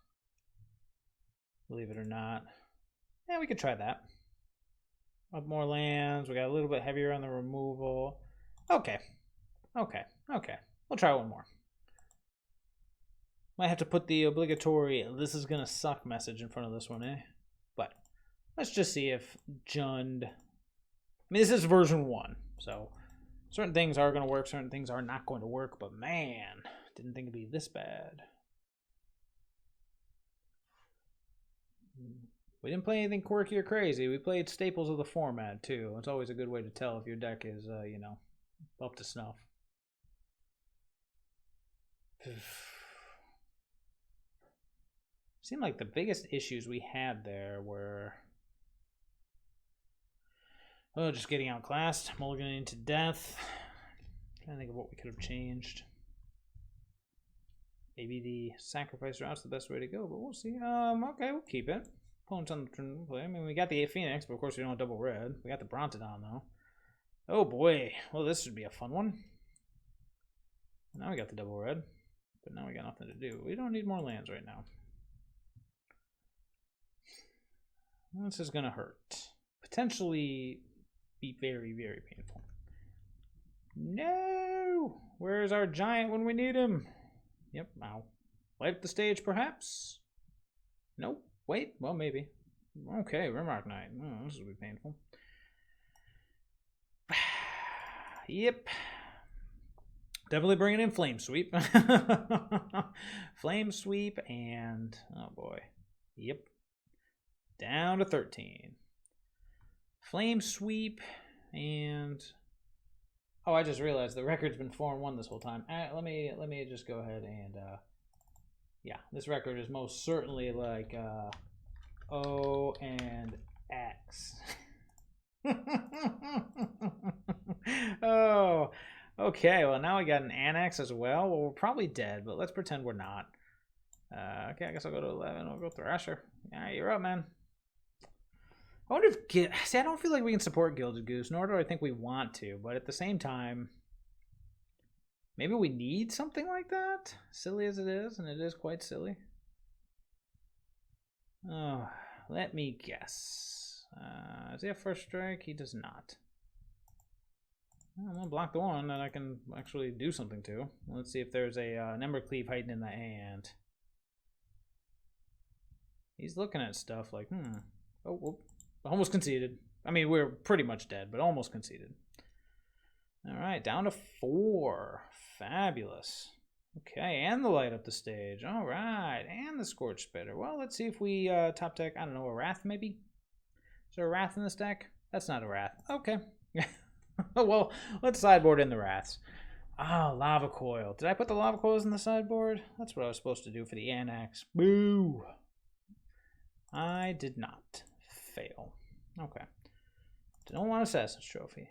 believe it or not. Yeah, we could try that. Up more lands. We got a little bit heavier on the removal. Okay. We'll try one more. Might have to put the obligatory "this is gonna suck" message in front of this one, eh? But let's just see if Jund. I mean, this is version 1, so certain things are going to work, certain things are not going to work. But man, didn't think it'd be this bad. We didn't play anything quirky or crazy. We played staples of the format too. It's always a good way to tell if your deck is, you know, up to snuff. Seemed like the biggest issues we had there were, oh, just getting outclassed, mulliganing to death. Trying to think of what we could have changed. Maybe the sacrifice route's the best way to go, but we'll see. Okay, we'll keep it. Opponent's on the turn play. I mean, we got the Phoenix, but of course we don't have double red. We got the Brontodon though. Oh boy. Well, this should be a fun one. Now we got the double red, but now we got nothing to do. We don't need more lands right now. This is gonna hurt. Potentially be very, very painful. No! Where's our giant when we need him? Yep, ow. Wipe the stage, perhaps? Nope. Wait, well, maybe. Okay, Rimrock Knight. Oh, this will be painful. Yep. Definitely bringing in Flame Sweep. Flame Sweep and, oh boy. Yep. Down to 13. Flame Sweep and, oh, I just realized the record's been 4-1 this whole time. Let me just go ahead and yeah, this record is most certainly like O and X. Oh, okay. Well, now we got an annex as well. Well, we're probably dead, but let's pretend we're not. Okay, I guess I'll go to 11. I'll go Thrasher. Yeah, you're up, man. I wonder if see, I don't feel like we can support Gilded Goose, nor do I think we want to. But at the same time, maybe we need something like that. Silly as it is, and it is quite silly. Oh, let me guess. Does he have first strike? He does not. I'm gonna block the one that I can actually do something to. Let's see if there's a an Embercleave hiding in the hand. He's looking at stuff like, oh, almost conceded. I mean, we're pretty much dead, but almost conceded. All right, down to 4. Fabulous. Okay, and the light up the stage. All right, and the Scorch Spitter. Well, let's see if we top deck, I don't know, a Wrath maybe? Is there a Wrath in this deck? That's not a Wrath. Okay. Well, let's sideboard in the Wraths. Oh, Lava Coil. Did I put the Lava Coils in the sideboard? That's what I was supposed to do for the Annex. Boo! I did not. Fail. Okay. Don't want Assassin's Trophy.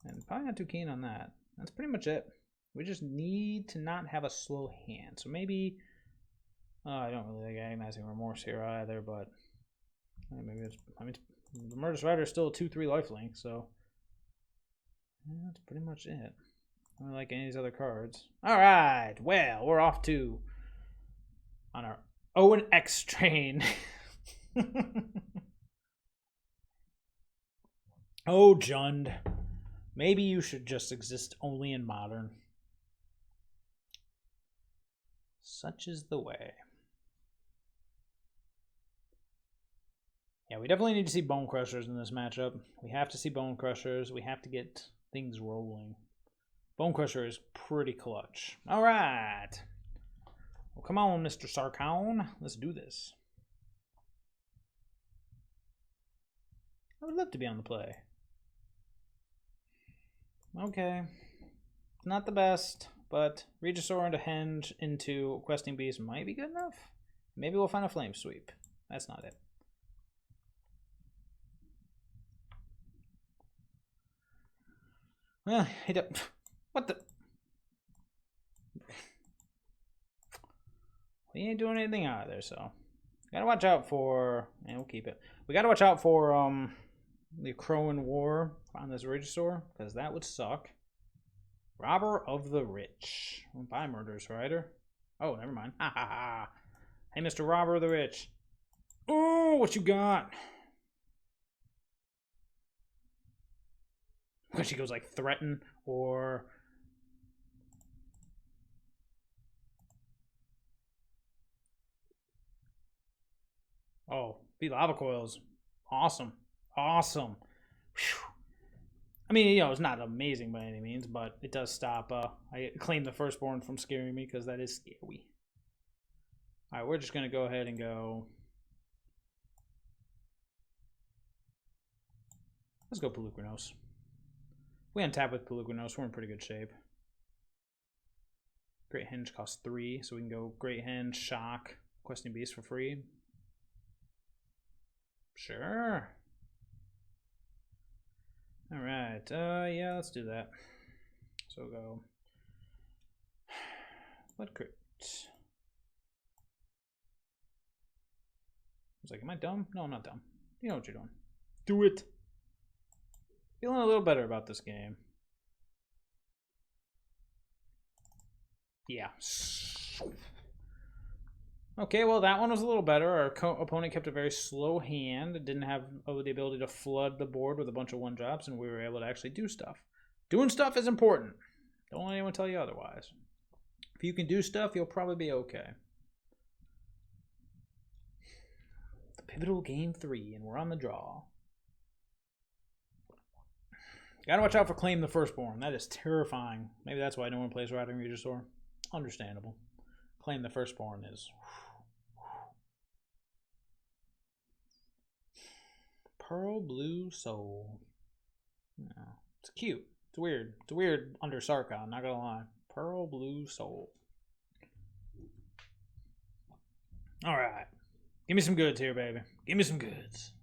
And probably not too keen on that. That's pretty much it. We just need to not have a slow hand. So maybe... Oh, I don't really like Agonizing Remorse here either, but... Maybe it's... I mean, the Murderous Rider is still a 2-3 lifelink, so... Yeah, that's pretty much it. I don't like any of these other cards. Alright, well, we're off to... on our O and X train. Oh, Jund. Maybe you should just exist only in Modern. Such is the way. Yeah, we definitely need to see Bone Crushers in this matchup. We have to see Bone Crushers. We have to get things rolling. Bone Crusher is pretty clutch. All right. Well, come on, Mr. Sarkon. Let's do this. I would love to be on the play. Okay. Not the best, but Regisaur into Henge into Questing Beast might be good enough. Maybe we'll find a flame sweep. That's not it. Well, he don't. What the? We ain't doing anything either, so gotta watch out for. And we'll keep it. We gotta watch out for the Crowan War on this Regisaur, because that would suck. Robber of the Rich. Bye, Murderous Rider. Oh, never mind. Ha ha ha. Hey, Mr. Robber of the Rich. Oh, what you got? When she goes like threaten or. Oh, the lava coils. Awesome. Awesome. Whew. I mean, you know, it's not amazing by any means, but it does stop. I claim the Firstborn from scaring me because that is scary. Alright, we're just going to go ahead and go. Let's go Pelucranos. We untap with Pelucranos, we're in pretty good shape. Great Henge costs 3, so we can go Great Henge, Shock, Questing Beast for free. Sure. Alright, yeah, let's do that. So we'll go. What crit? I was like, am I dumb? No, I'm not dumb. You know what you're doing. Do it. Feeling a little better about this game. Yeah. Okay, well, that one was a little better. Our opponent kept a very slow hand. It didn't have the ability to flood the board with a bunch of one-drops, and we were able to actually do stuff. Doing stuff is important. Don't let anyone tell you otherwise. If you can do stuff, you'll probably be okay. The pivotal game 3, and we're on the draw. Gotta watch out for Claim the Firstborn. That is terrifying. Maybe that's why no one plays Riding Regisaur. Understandable. Claim the Firstborn is... Pearl Blue Soul. Yeah, it's cute. It's weird. It's weird under Sarkon, not gonna lie. Pearl Blue Soul. Alright. Give me some goods here, baby. Give me some goods.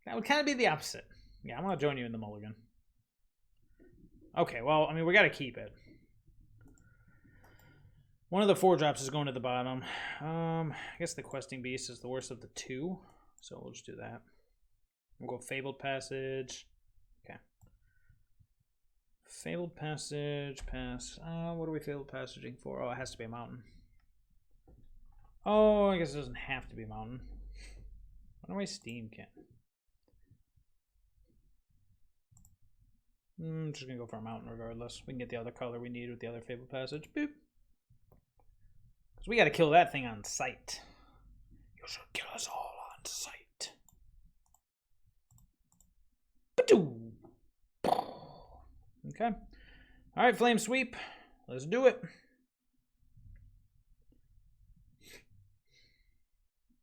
That would kind of be the opposite. Yeah, I'm going to join you in the mulligan. Okay, well, I mean, we got to keep it. One of the 4-drops is going to the bottom. I guess the Questing Beast is the worst of the 2. So we'll just do that. We'll go Fabled Passage. Okay. Fabled Passage, pass. What are we Fabled Passaging for? Oh, it has to be a mountain. Oh, I guess it doesn't have to be a mountain. Why don't we Steam Can? I'm just going to go for a mountain regardless. We can get the other color we need with the other Fabled Passage. Boop. Because we got to kill that thing on sight. You should kill us all on sight. Okay. Alright, Flame Sweep. Let's do it.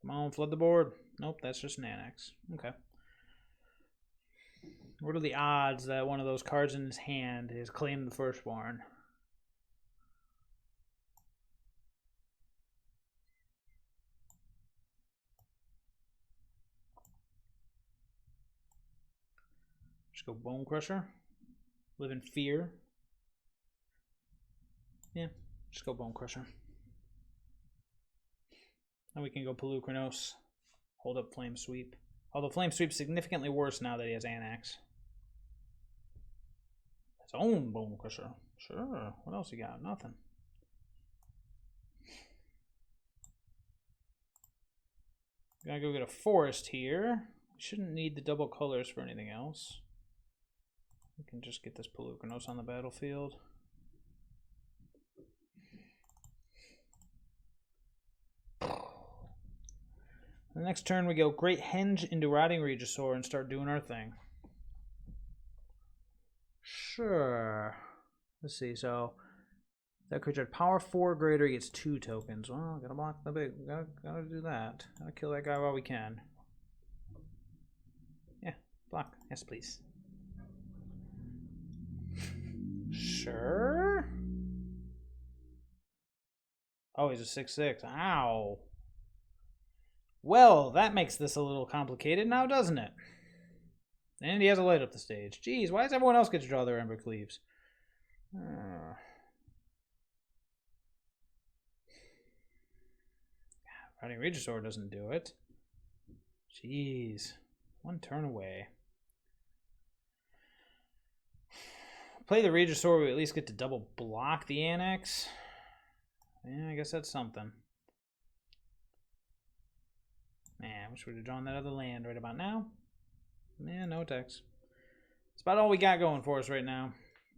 Come on, flood the board. Nope, that's just an annex. Okay. What are the odds that one of those cards in his hand is Claim the Firstborn? Just go Bone Crusher. Live in fear. Yeah, just go Bone Crusher. And we can go Pelucranos. Hold up Flame Sweep. Although Flame Sweep's significantly worse now that he has Annex. His own Bone Crusher. Sure. What else you got? Nothing. Gotta go get a forest here. We shouldn't need the double colors for anything else. We can just get this Pelucranos on the battlefield. The next turn we go Great Henge into Rotting Regisaur and start doing our thing. Sure. Let's see, so that creature had power 4 greater, he gets 2 tokens. Well, gotta block the big, gotta do that. Gotta kill that guy while we can. Yeah, block. Yes, please. Sure. Oh, he's a 6/6. Ow. Well, that makes this a little complicated now, doesn't it? And he has a light up the stage. Jeez, why does everyone else get to draw their Ember Cleaves? Riding Regisaur doesn't do it. Jeez. One turn away. Play the Regisaur, we at least get to double block the Annex. Yeah, I guess that's something. Man, I wish we'd have drawn that other land right about now. Yeah, no attacks. That's about all we got going for us right now.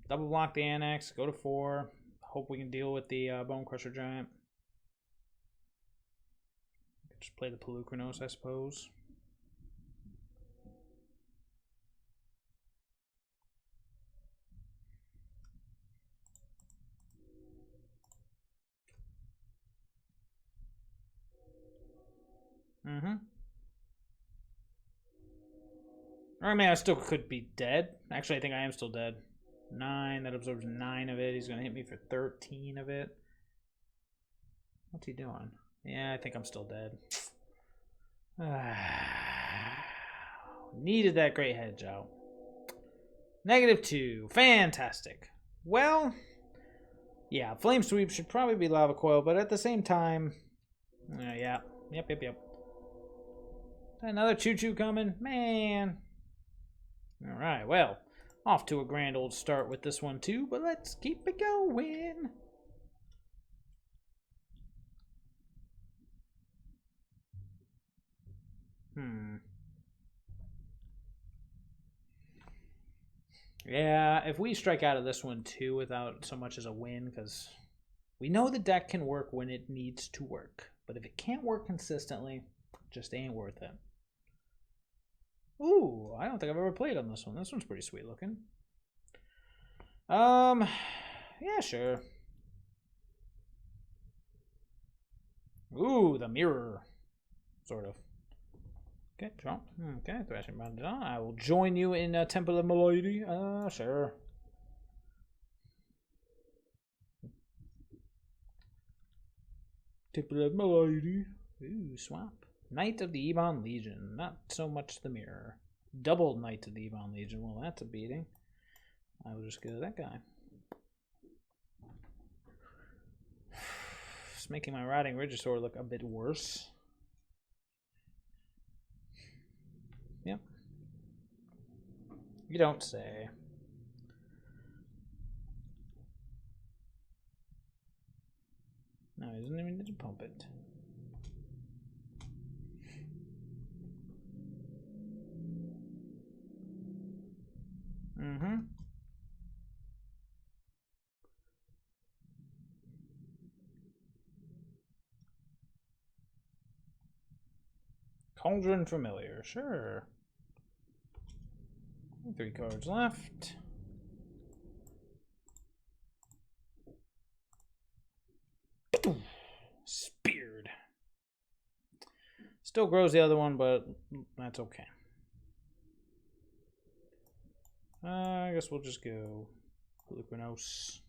Double block the Annex, go to 4. Hope we can deal with the Bone Crusher Giant. Just play the Pelucranos, I suppose. I mean, I still could be dead. Actually, I think I am still dead. 9, that absorbs 9 of it. He's going to hit me for 13 of it. What's he doing? Yeah, I think I'm still dead. Needed that great hedge out. -2. Fantastic. Well, yeah, Flame Sweep should probably be Lava Coil, but at the same time, yeah. Yep. Another choo-choo coming? Man. Alright, well, off to a grand old start with this one too, but let's keep it going. Yeah, if we strike out of this one too without so much as a win, because we know the deck can work when it needs to work, but if it can't work consistently, it just ain't worth it. Ooh, I don't think I've ever played on this one. This one's pretty sweet looking. Yeah, sure. Ooh, the mirror. Sort of. Okay, draw. Okay, Thrashing Bound John. I will join you in Temple of Milady. Sure. Temple of Milady. Ooh, swap. Knight of the Ebon Legion. Not so much the mirror. Double Knight of the Ebon Legion. Well, that's a beating. I will just go to that guy. It's making my Riding Regisaur look a bit worse. Yep. You don't say. No, he doesn't even need to pump it. Cauldron Familiar, sure. 3 cards left. Speared. Still grows the other one, but that's okay. I guess we'll just go Pelucranos.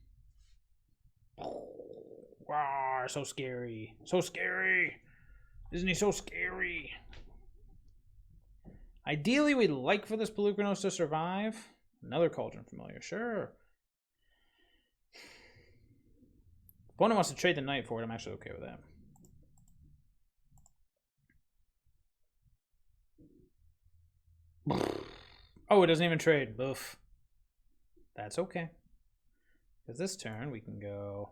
Wow, so scary. So scary. Isn't he so scary? Ideally, we'd like for this Pelucranos to survive. Another Cauldron Familiar, sure. Opponent wants to trade the knight for it. I'm actually okay with that. Oh, it doesn't even trade. Boof. That's okay. Because this turn we can go.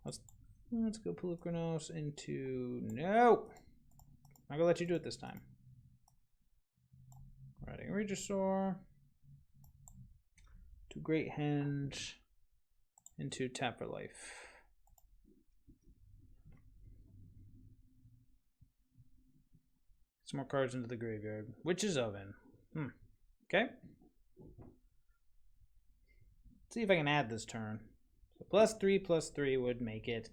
Let's go Pelucranos into. No! I'm gonna let you do it this time. Riding Regisaur. To Great Henge. Into Tap for Life. Some more cards into the graveyard. Witch's Oven. Okay. Let's see if I can add this turn. So +3/+3 would make it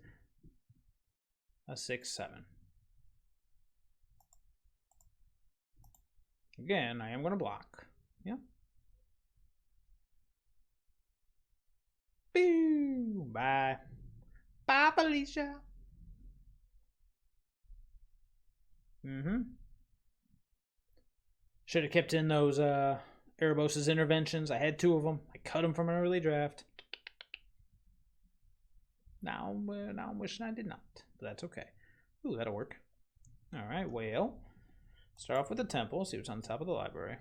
a 6/7. Again, I am going to block. Yeah. Bye. Bye, Felicia. Should have kept in those Erebos' interventions. I had 2 of them. I cut them from an early draft. Now I'm wishing I did not, but that's okay. Ooh, that'll work. All right, well, start off with the temple. See what's on the top of the library.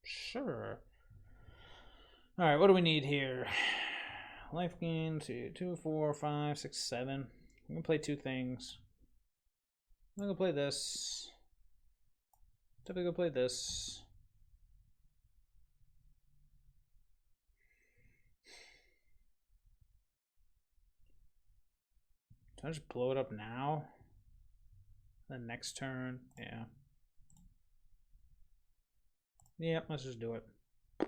Sure. All right, what do we need here? Life gain, 2, 4, 5, 6, 7. I'm gonna play 2 things. I'm gonna play this. Definitely gonna play this. Can I just blow it up now? The next turn, yeah. Yep, let's just do it. I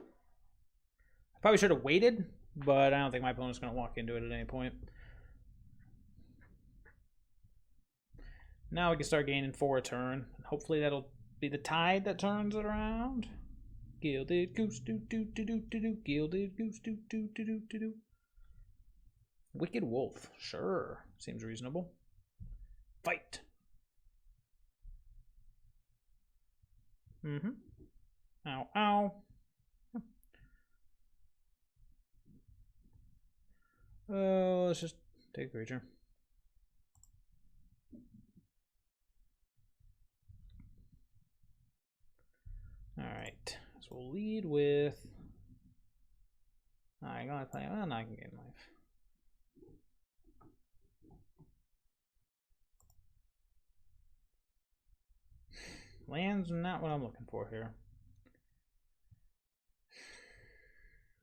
probably should have waited, but I don't think my opponent's going to walk into it at any point. Now we can start gaining 4 a turn. Hopefully that'll be the tide that turns it around. Gilded goose do do do do do do. Gilded goose do do do do do do. Wicked wolf, sure. Seems reasonable. Fight. Ow, ow. Oh, let's just take a creature. Alright, so we'll lead with... I'm gonna play... Well, no, I can gain life. Land's not what I'm looking for here.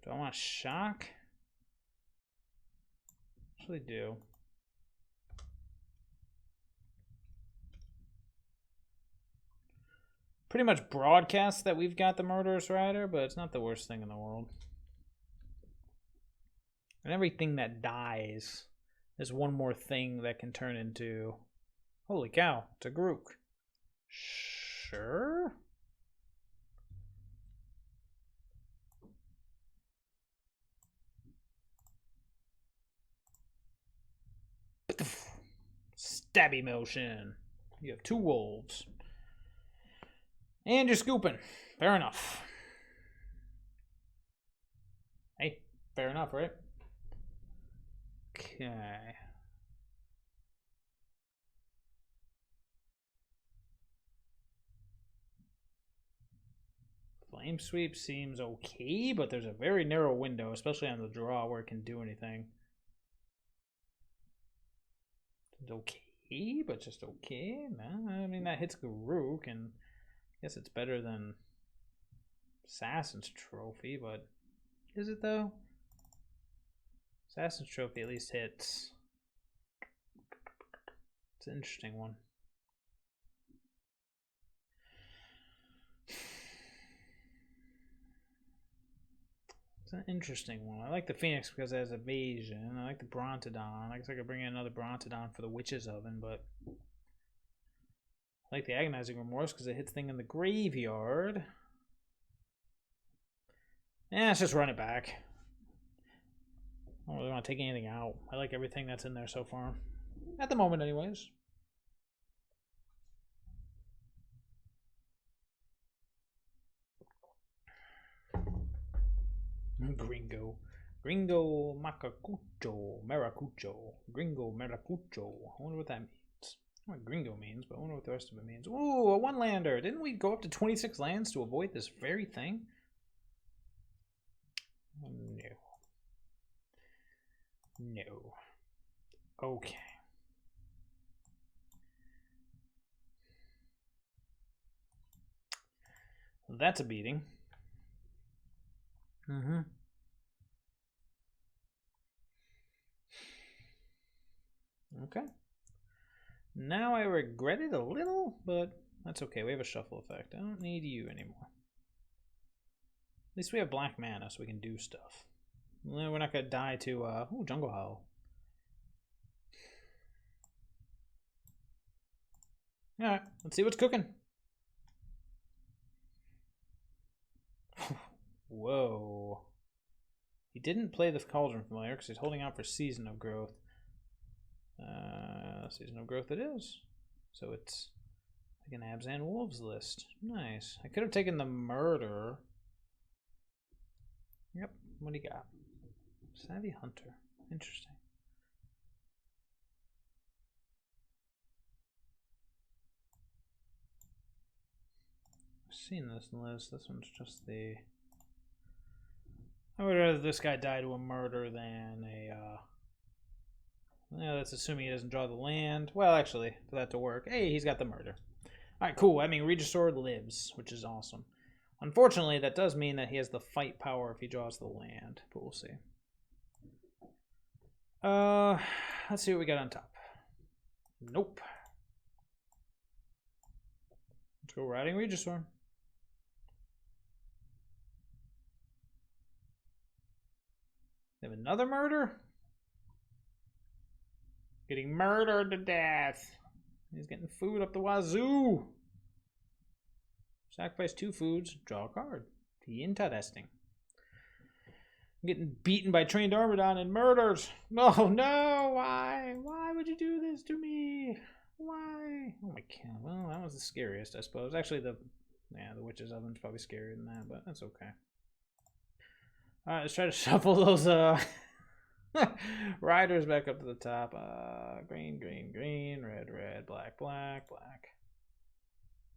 Do I want to shock? Actually do. Pretty much broadcast that we've got the Murderous Rider, but it's not the worst thing in the world. And everything that dies is one more thing that can turn into... Holy cow, it's a Grook. Sure. Stabby motion. You have 2 wolves. And you're scooping. Fair enough. Hey, fair enough, right? Okay. Flame Sweep seems okay, but there's a very narrow window, especially on the draw, where it can do anything. It's okay, but just okay. No, I mean, that hits Garuk, and I guess it's better than Assassin's Trophy, but is it though? Assassin's Trophy at least hits. It's an interesting one. It's an interesting one. I like the Phoenix because it has evasion. I like the Brontodon. I guess I could bring in another Brontodon for the Witch's Oven, but I like the Agonizing Remorse because it hits thing in the graveyard. Let's just run it back. I don't really want to take anything out. I like everything that's in there so far. At the moment, anyways. Gringo. Gringo Macacucho. Maracucho. Gringo Maracucho. I wonder what that means. I don't know what Gringo means, but I wonder what the rest of it means. Ooh, a 1-lander. Didn't we go up to 26 lands to avoid this very thing? No. No. Okay. That's a beating. Okay. Now I regret it a little, but that's okay. We have a shuffle effect. I don't need you anymore. At least we have black mana, so we can do stuff. We're not going to die to, ooh, Jungle Howl. Alright, let's see what's cooking. Whoa. He didn't play the Cauldron Familiar because he's holding out for Season of Growth. Season of Growth it is. So it's like an Abzan Wolves list. Nice. I could have taken the Murder. Yep. What do you got? Savvy Hunter. Interesting. I've seen this list. This one's just the... I would rather this guy die to a murder than a... that's assuming he doesn't draw the land. Well, actually, for that to work... Hey, he's got the murder. Alright, cool. I mean, Regis Sword lives, which is awesome. Unfortunately, that does mean that he has the fight power if he draws the land. But we'll see. Let's see what we got on top. Nope. Let's go riding Regis Sword. They have another murder? Getting murdered to death. He's getting food up the wazoo. Sacrifice 2 foods, draw a card. Interesting. I'm getting beaten by trained Armadon and murdered. Oh no, why? Why would you do this to me? Why? Oh my god. Well, that was the scariest, I suppose. Actually, the Witch's Oven's probably scarier than that, but that's okay. Alright, let's try to shuffle those riders back up to the top. Green, green, green, red, red, black, black, black.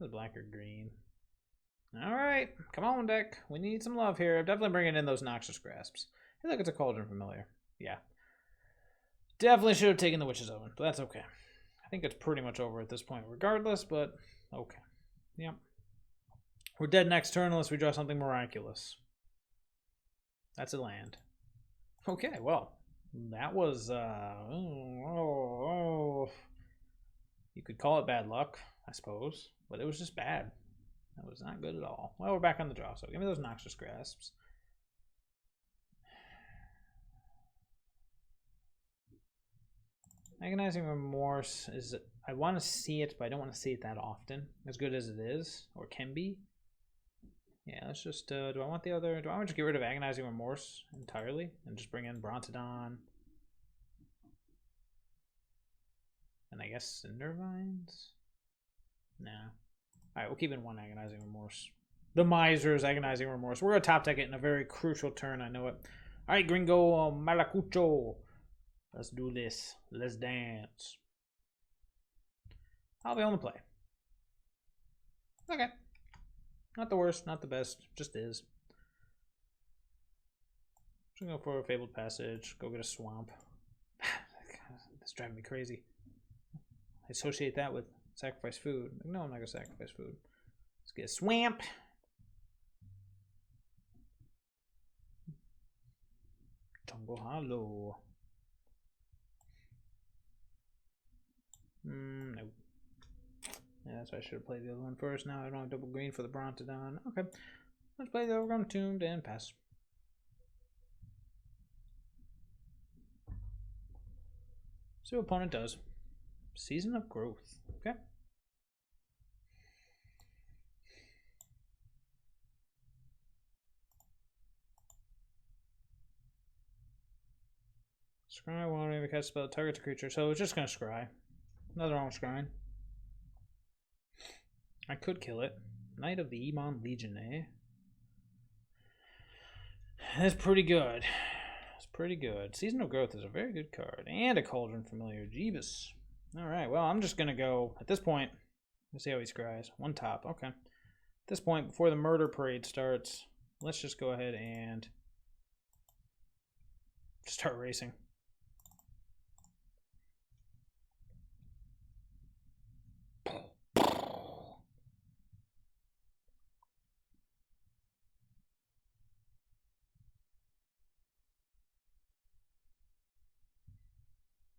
Is it black or green? Alright, come on, deck. We need some love here. I'm definitely bringing in those Noxious Grasps. I feel like it's a Cauldron Familiar. Yeah. Definitely should have taken the Witch's Oven, but that's okay. I think it's pretty much over at this point regardless, but okay. Yep. We're dead next turn unless we draw something miraculous. That's a land. Okay, well, that was, you could call it bad luck, I suppose, but it was just bad. That was not good at all. Well, we're back on the draw, so give me those Noxious Grasps. Agonizing Remorse is... I want to see it, but I don't want to see it that often. As good as it is, or can be. Yeah, let's just... do I want the other... Do I want to get rid of Agonizing Remorse entirely? And just bring in Brontodon? And I guess Cindervines? Nah. Alright, we'll keep in one Agonizing Remorse. The Miser's Agonizing Remorse. We're going to top deck it in a very crucial turn, I know it. Alright, Gringo Malacucho. Let's do this. Let's dance. I'll be on the play. Okay. Not the worst, not the best. Just is. Just gonna go for a Fabled Passage. Go get a Swamp. That's driving me crazy. I associate that with sacrifice food. No, I'm not gonna sacrifice food. Let's get a Swamp. Jungle Hollow. No. Yeah, that's why I should have played the other one first. Now I don't have double green for the Brontodon. Okay. Let's play the Overgrown Tomb and pass. See what opponent does. Season of Growth. Okay. Scry one, maybe cast spell, target the creature. So it's just gonna scry. Nothing wrong with scrying. I could kill it. Knight of the Emon Legion, eh? That's pretty good. It's pretty good. Season of Growth is a very good card. And a Cauldron Familiar. Jeebus. Alright, well, I'm just going to go, at this point, let's see how he scries. One top, okay. At this point, before the murder parade starts, let's just go ahead and start racing.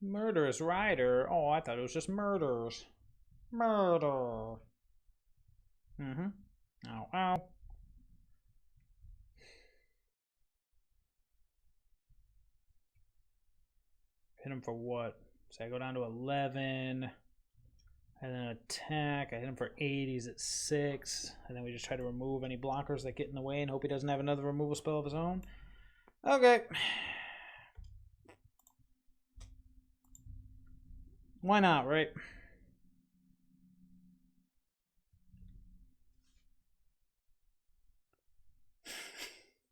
Murderous Rider. Oh, I thought it was just murders. Murder. Mm-hmm. Ow, ow. Hit him for what? Say I go down to 11. And then attack. I hit him for 8. He's at 6. And then we just try to remove any blockers that get in the way and hope he doesn't have another removal spell of his own. Okay. Why not, right?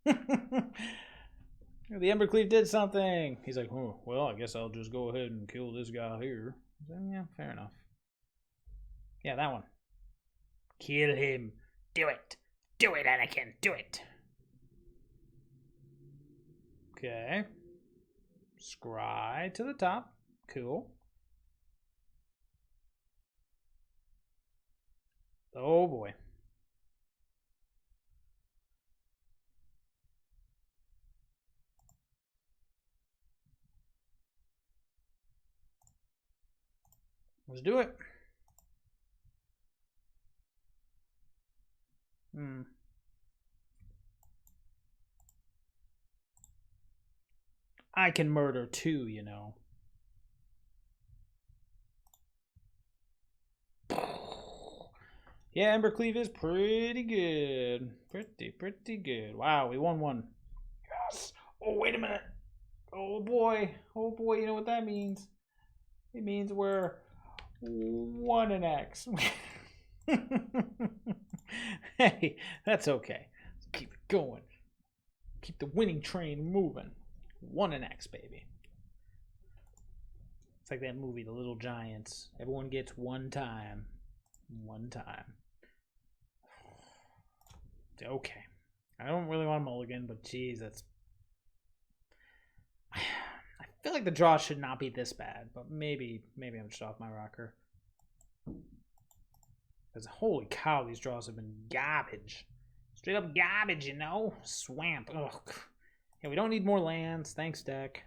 The Embercleave did something. He's like, oh, well, I guess I'll just go ahead and kill this guy here. So, yeah, fair enough. Yeah, that one. Kill him. Do it. Do it, Anakin. Do it. Okay. Scry to the top. Cool. Oh, boy. Let's do it. I can murder too, you know. Yeah, Embercleave is pretty good. Pretty good. Wow, we won one. Yes. Oh, wait a minute. Oh, boy. Oh, boy, you know what that means? It means we're 1 and X. Hey, that's okay. Let's keep it going. Keep the winning train moving. 1 and X, baby. It's like that movie, The Little Giants. Everyone gets 1 time. 1 time. Okay. I don't really want a mulligan, but geez, that's... I feel like the draw should not be this bad, but maybe I'm just off my rocker. Because holy cow, these draws have been garbage. Straight up garbage, you know? Swamp. Ugh. Yeah, we don't need more lands. Thanks, deck.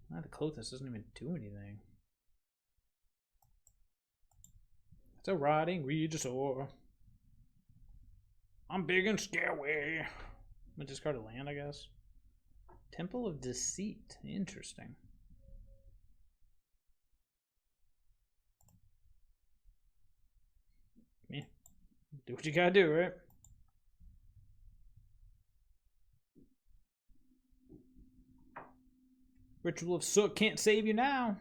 The Clothis doesn't even do anything. It's a rotting Regisaur. I'm big and scary. I'm gonna discard a land, I guess. Temple of Deceit. Interesting. Yeah. Do what you gotta do, right? Ritual of Soot can't save you now.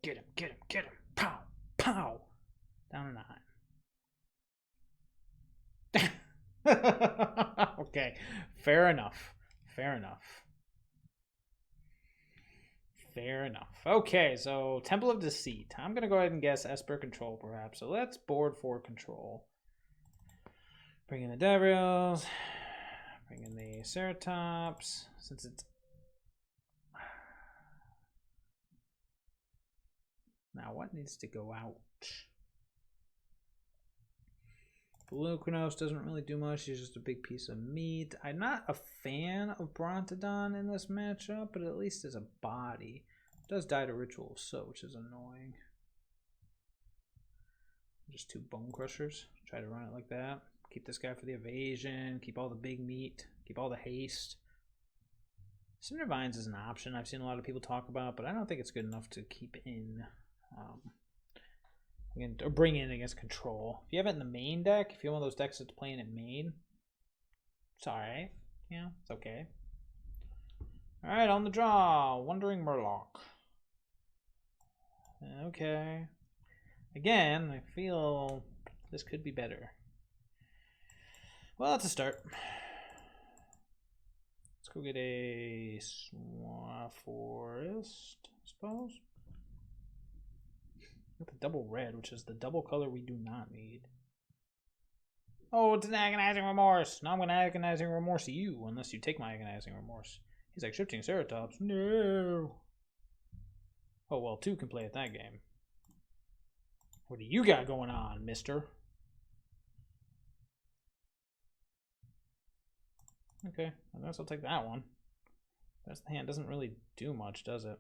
Get him, get him, get him. Pow, pow. Down a 9. Okay, fair enough. Fair enough. Fair enough. Okay, so Temple of Deceit. I'm going to go ahead and guess Esper Control, perhaps. So let's board for Control. Bring in the Devils. Bring in the Ceratops. Since it's... Now, what needs to go out? Lucanos doesn't really do much. He's just a big piece of meat. I'm not a fan of Brontodon in this matchup, but at least as a body. It does die to Ritual of Soot, which is annoying. Just 2 Bone Crushers. Try to run it like that. Keep this guy for the evasion. Keep all the big meat. Keep all the haste. Cinder Vines is an option I've seen a lot of people talk about, but I don't think it's good enough to keep in. Or bring in against Control. If you have it in the main deck, if you're one of those decks that's playing it main, it's alright. Yeah, it's okay. Alright, on the draw. Wandering Murloc. Okay. Again, I feel this could be better. Well, that's a start. Let's go get a Forest, I suppose. With the double red, which is the double color we do not need. Oh, it's an Agonizing Remorse. Now I'm going to Agonizing Remorse you, unless you take my Agonizing Remorse. He's like, Shifting Ceratops. No. Oh, well, 2 can play at that game. What do you got going on, mister? Okay, I guess I'll take that one. Best hand doesn't really do much, does it?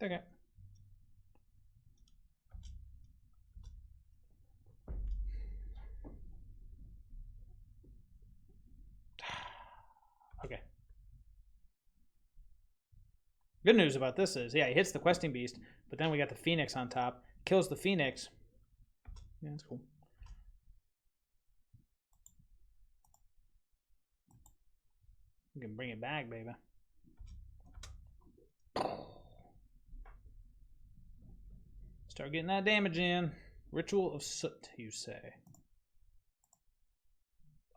Okay. Good news about this is, yeah, he hits the questing beast, but then we got the phoenix on top. Kills the phoenix. Yeah, that's cool. You can bring it back, baby. Start getting that damage in. Ritual of Soot, you say.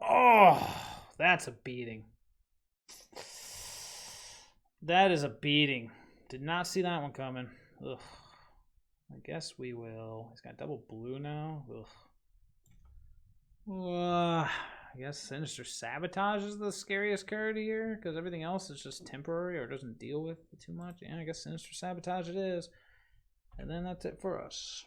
Oh, that's a beating. That is a beating. Did not see that one coming. Ugh. I guess we will. He's got double blue now. Ugh. I guess Sinister Sabotage is the scariest card here because everything else is just temporary or doesn't deal with it too much. Yeah, I guess Sinister Sabotage it is. And then that's it for us.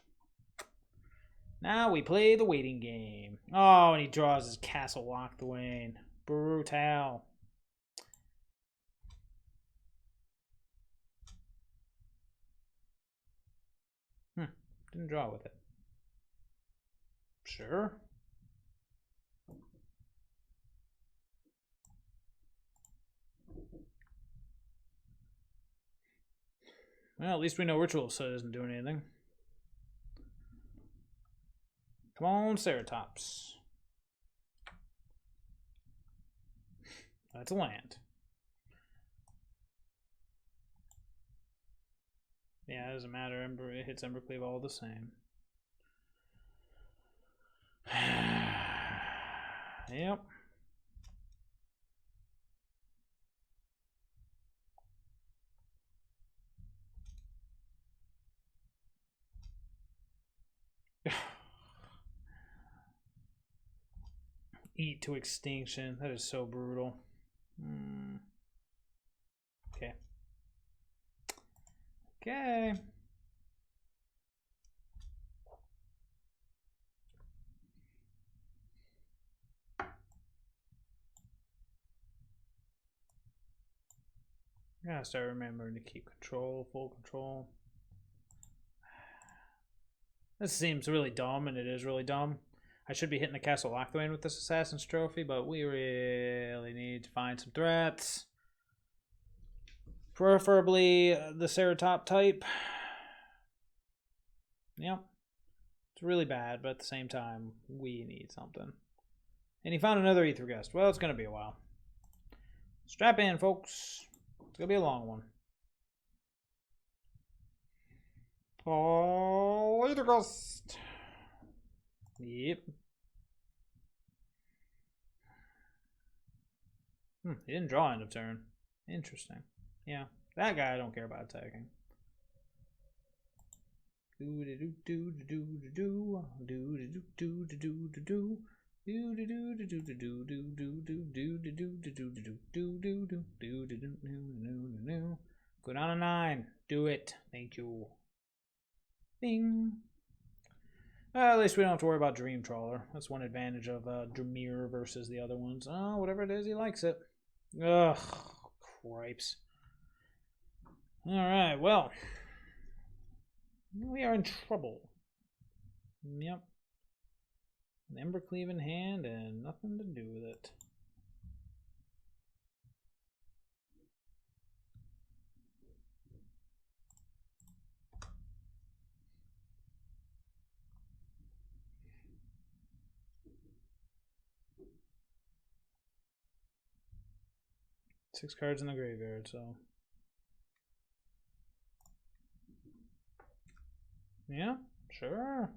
Now we play the waiting game. Oh, and he draws his Castle Lock Dwayne. Brutal. Didn't draw with it. Sure. Well, at least we know Ritual so it isn't doing anything. Come on, Ceratops. That's a land. Yeah, it doesn't matter. It hits Embercleave all the same. Yep. Eat to extinction. That is so brutal. Okay. Okay. I gotta start remembering to keep control, full control. This seems really dumb, and it is really dumb. I should be hitting the Castle Lockthwain with this Assassin's Trophy, but we really need to find some threats. Preferably the Ceratop type. Yep. It's really bad, but at the same time, we need something. And he found another Ether Gust. Well, it's going to be a while. Strap in, folks. It's going to be a long one. Oh, Ether Gust. Yep. He didn't draw end of turn. Interesting. Yeah, that guy I don't care about attacking. Do do do do do do do do do do do do do. Go down to 9. Do it. Thank you. Bing. At least we don't have to worry about Dream Trawler. That's one advantage of Dramir versus the other ones. Oh, whatever it is, he likes it. Ugh, cripes. Alright, well. We are in trouble. Yep. An Embercleave in hand and nothing to do with it. Six cards in the graveyard, so. Yeah, sure.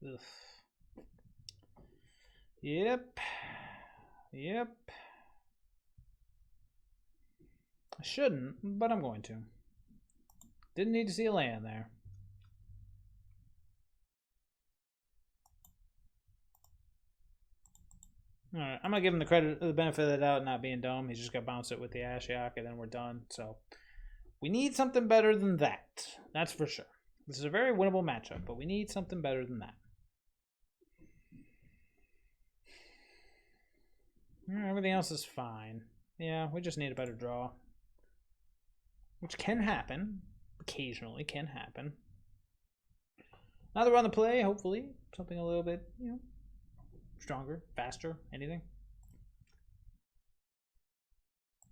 Ugh. Yep. Yep. I shouldn't, but I'm going to. Didn't need to see a land there. Alright, I'm gonna give him the benefit of the doubt not being dumb. He's just gonna bounce it with the Ashiok and then we're done. So we need something better than that. That's for sure. This is a very winnable matchup, but we need something better than that. Everything else is fine. Yeah, we just need a better draw. Which can happen. Occasionally can happen. Now that we're on the play, hopefully, something a little bit, stronger, faster, anything.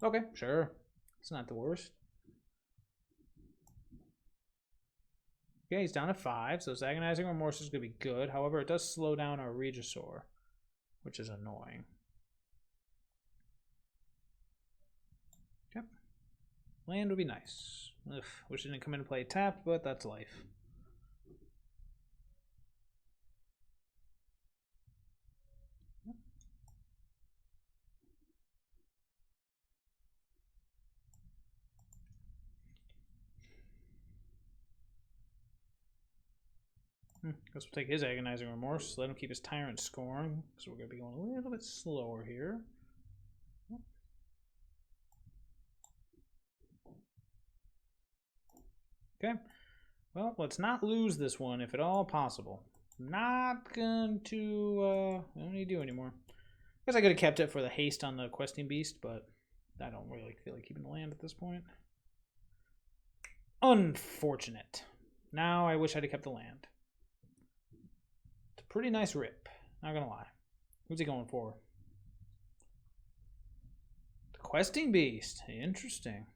Okay, sure. It's not the worst. Okay, he's down to 5, so his Agonizing Remorse is going to be good. However, it does slow down our Regisaur, which is annoying. Yep. Land would be nice. Ugh, wish it didn't come in and play tapped, but that's life. Guess we'll take his Agonizing Remorse. Let him keep his Tyrant Scorn. So we're going to be going a little bit slower here. Okay. Well, let's not lose this one if at all possible. Not going to... I don't need to do anymore. Guess I could have kept it for the haste on the Questing Beast, but I don't really feel like keeping the land at this point. Unfortunate. Now I wish I'd have kept the land. It's a pretty nice rip. Not gonna lie. Who's he going for? The Questing Beast. Interesting.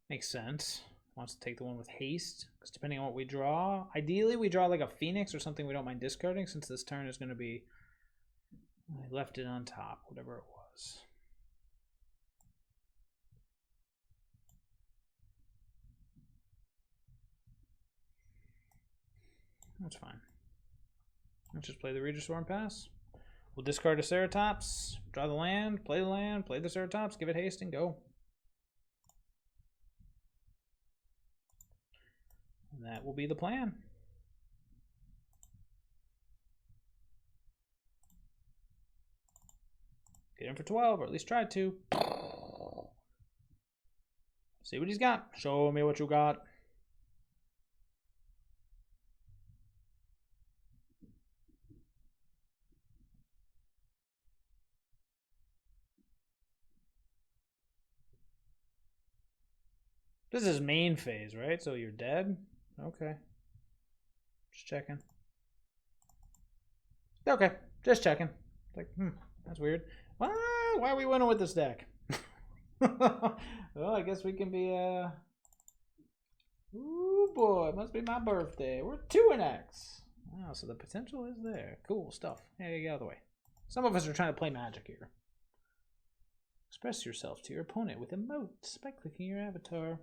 Makes sense. Wants to take the one with haste. Because depending on what we draw, ideally we draw like a Phoenix or something we don't mind discarding, since this turn is going to be... I left it on top, whatever it was. That's fine. Let's just play the Regisaur and pass. We'll discard a Ceratops, draw the land, play the Ceratops, give it haste, and go. And that will be the plan. Get him for 12, or at least try to. See what he's got. Show me what you got. This is main phase, right? So you're dead? Okay. Just checking. Okay, just checking. Like, that's weird. Why are we winning with this deck? Well, I guess we can be, ooh boy, it must be my birthday. We're 2 and X. Wow, so the potential is there. Cool stuff. Hey, get out of the way. Some of us are trying to play Magic here. Express yourself to your opponent with emotes by clicking your avatar.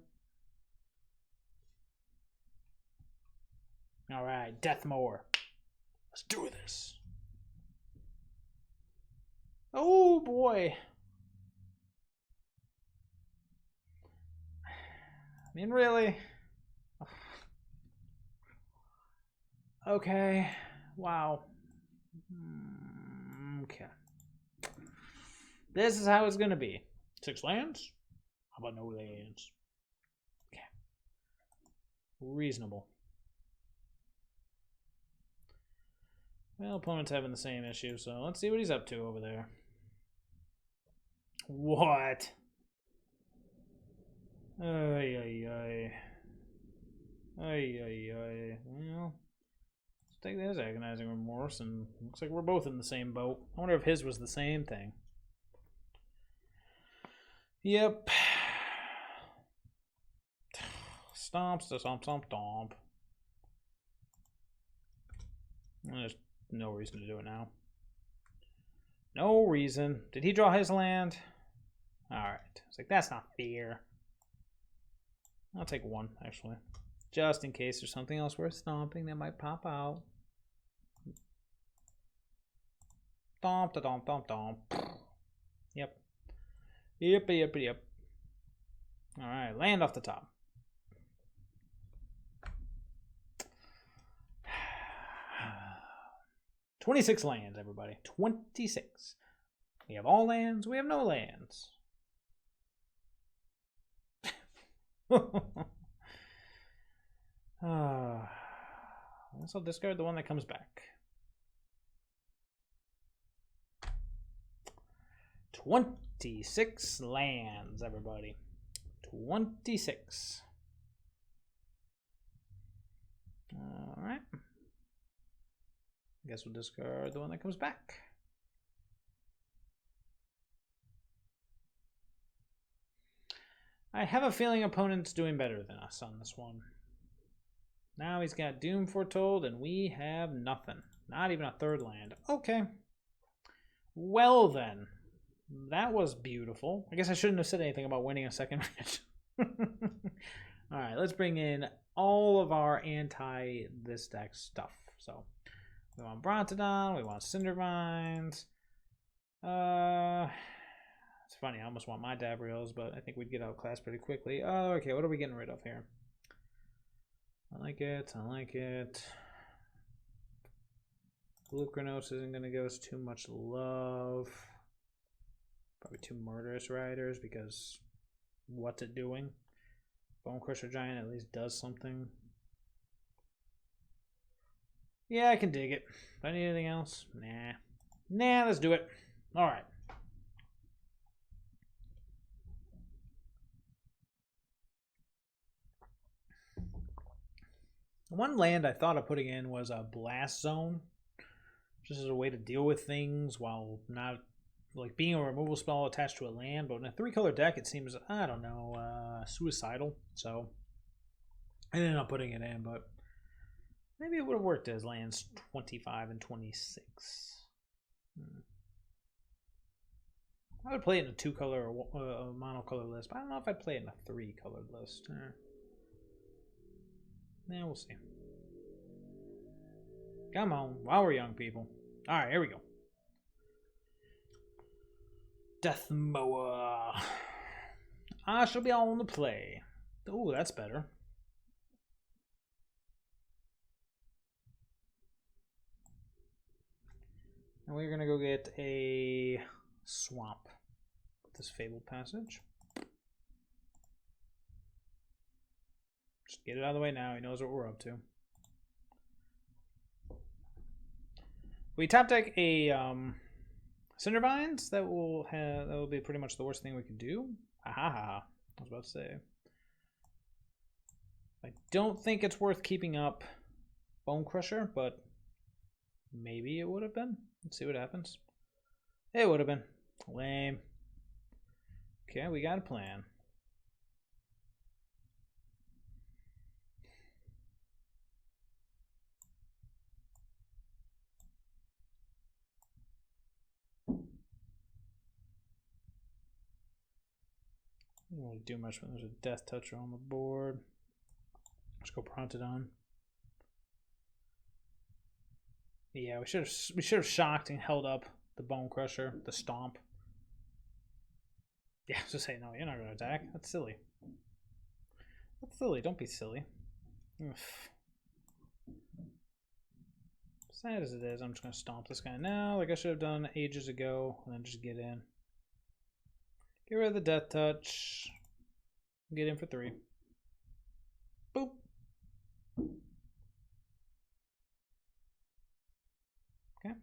All right, Deathmore. Let's do this. Oh boy. I mean, really? Okay. Wow. Okay. This is how it's going to be. 6 lands? How about no lands? Okay. Reasonable. Well, opponent's having the same issue, so let's see what he's up to over there. What? Ay, ay, ay. Ay, ay, ay. Well, let's take this Agonizing Remorse, and looks like we're both in the same boat. I wonder if his was the same thing. Yep. Stomp, stomp, stomp, stomp. There's no reason to do it now. No reason. Did he draw his land? Alright. It's like, that's not fair. I'll take 1, actually. Just in case there's something else worth stomping that might pop out. Stomp, stomp, stomp, stomp. Yep. Yep. Alright, land off the top. $26 lands, everybody. 26. We have all lands, we have no lands. I guess I'll discard the one that comes back. 26 lands, everybody. 26. Alright. Guess we'll discard the one that comes back. I have a feeling opponent's doing better than us on this one. Now he's got Doom Foretold, and we have nothing. Not even a third land. Okay. Well then. That was beautiful. I guess I shouldn't have said anything about winning a second match. Alright, let's bring in all of our anti-this deck stuff. So, we want Brontodon, we want Cindervines. It's funny, I almost want my Dabriels, but I think we'd get outclassed pretty quickly. Oh, okay, what are we getting rid of here? I like it, I like it. Glucranos isn't going to give us too much love. Probably 2 Murderous Riders, because what's it doing? Bone Crusher Giant at least does something. Yeah, I can dig it. Do I need anything else? Nah. Nah, let's do it. Alright. One land I thought of putting in was a Blast Zone. Just as a way to deal with things while not like being a removal spell attached to a land. But in a 3-color deck, it seems, I don't know, suicidal. So I ended up putting it in, but maybe it would have worked as lands 25 and 26. I would play it in a 2-color or monocolor list, but I don't know if I'd play it in a 3-colored list. Yeah, we'll see. Come on, while we're young, people. Alright, here we go. Death Mower. I shall be on the play. Ooh, that's better. And we're gonna go get a swamp with this Fabled Passage. Just get it out of the way now. He knows what we're up to. We top deck a Cindervines. That will be pretty much the worst thing we could do. Ha ha ha. I was about to say. I don't think it's worth keeping up Bone Crusher, but maybe it would have been. Let's see what happens. It would have been. Lame. Okay, we got a plan. Won't do much when there's a Death Toucher on the board. Let's go Brontodon. Yeah, we should have shocked and held up the Bone Crusher, the Stomp. Yeah, I was just saying, no, you're not going to attack. That's silly. That's silly. Don't be silly. Ugh. Sad as it is, I'm just going to stomp this guy now, like I should have done ages ago, and then just get in. Get rid of the Death Touch. Get in for 3. Boop. Okay.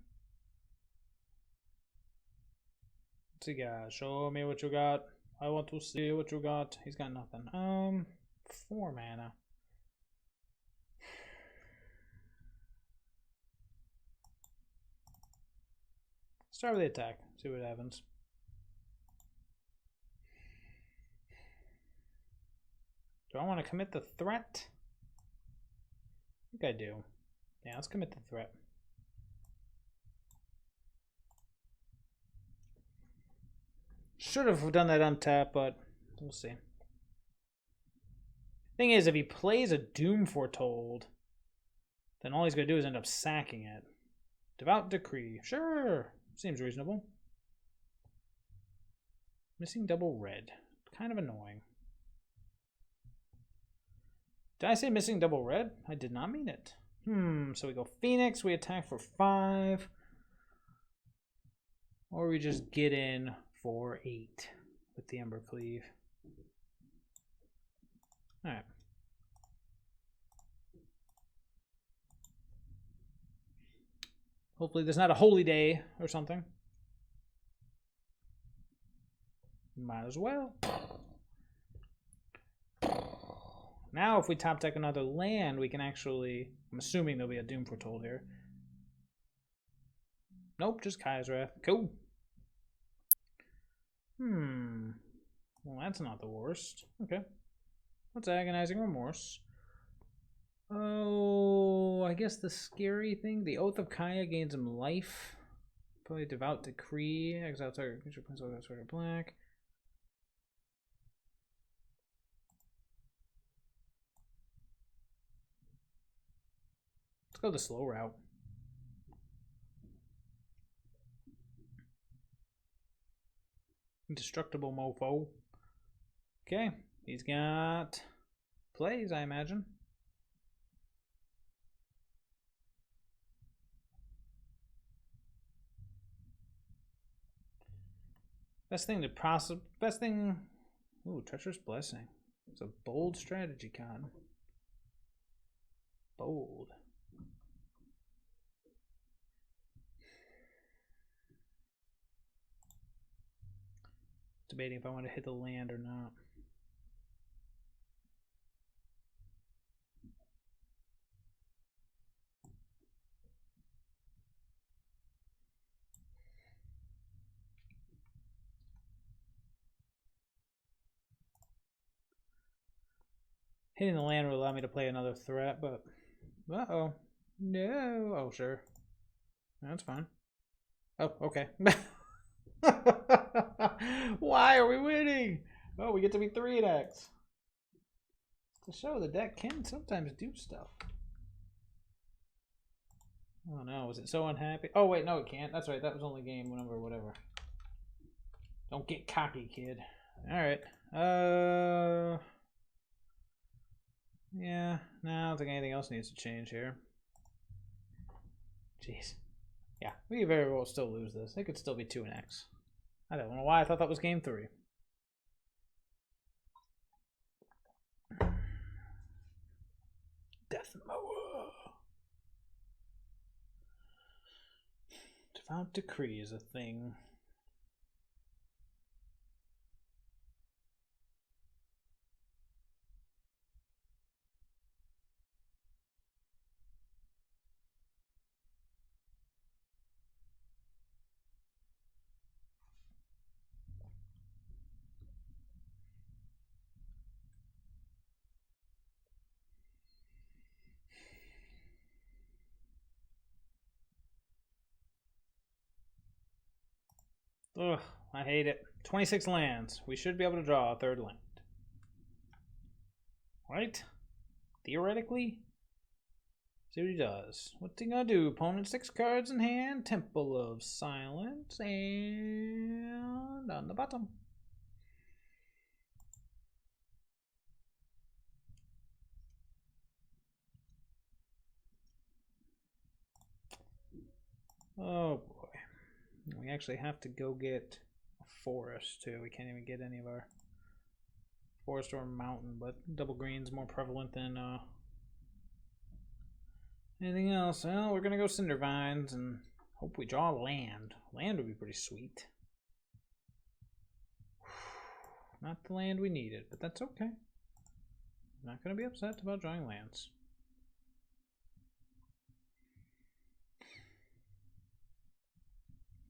What's he got? Show me what you got. I want to see what you got. He's got nothing. 4 mana. Start with the attack. See what happens. Do I want to commit the threat? I think I do. Yeah, let's commit the threat. Should have done that untap, but we'll see. Thing is, if he plays a Doom Foretold, then all he's going to do is end up sacking it. Devout Decree. Sure. Seems reasonable. Missing double red. Kind of annoying. Did I say missing double red? I did not mean it. So we go Phoenix. We attack for 5. Or we just get in for 8 with the Ember Cleave. Alright. Hopefully there's not a holy day or something. Might as well. Now if we top deck another land, we can actually... I'm assuming there'll be a Doom Foretold here. Nope, just Kai's Wrath. Cool. Well, that's not the worst. Okay. What's agonizing remorse? Oh, I guess the scary thing. The Oath of Kaya gains him life. Play Devout Decree. Exile target creature, plays all that sort of black. Let's go the slow route. Indestructible mofo. Okay, he's got plays, I imagine. Best thing. Ooh, Treacherous Blessing. It's a bold strategy card. Bold. Debating if I want to hit the land or not. Hitting the land will allow me to play another threat, but... Uh-oh. No. Oh, sure. That's fine. Oh, okay. Why are we winning? Oh, we get to be 3 decks. To show the deck can sometimes do stuff. Oh no, was it so unhappy? Oh wait, no it can't. That's right, that was only game number whatever. Don't get cocky, kid. Alright. Yeah, no, I don't think anything else needs to change here. Jeez. Yeah, we very well still lose this. It could still be 2-X. I don't know why I thought that was game 3. Death Mower. Devout Decree is a thing. Ugh, I hate it. 26 lands. We should be able to draw a 3rd land. Right? Theoretically? See what he does. What's he gonna do? Opponent 6 cards in hand. Temple of Silence. And on the bottom. Oh boy. We actually have to go get a forest too. We can't even get any of our forest or mountain, but double green's more prevalent than anything else. Well, we're gonna go Cinder Vines and hope we draw land. Land would be pretty sweet. Not the land we needed, but that's okay. I'm not gonna be upset about drawing lands.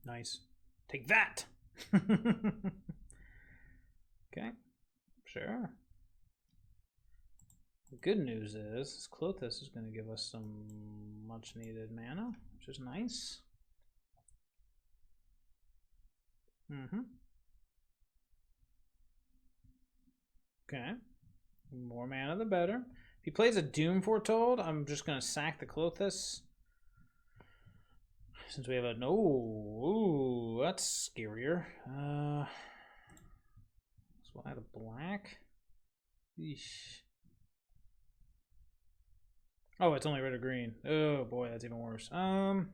Nice. Take that! Okay, sure. The good news is Clothis is going to give us some much needed mana, which is nice. Okay. More mana the better. If he plays a Doom Foretold, I'm just going to sack the Clothis. Since we have a no, ooh, that's scarier. So we'll add a black. Eesh. Oh, it's only red or green. Oh boy, that's even worse. Dang,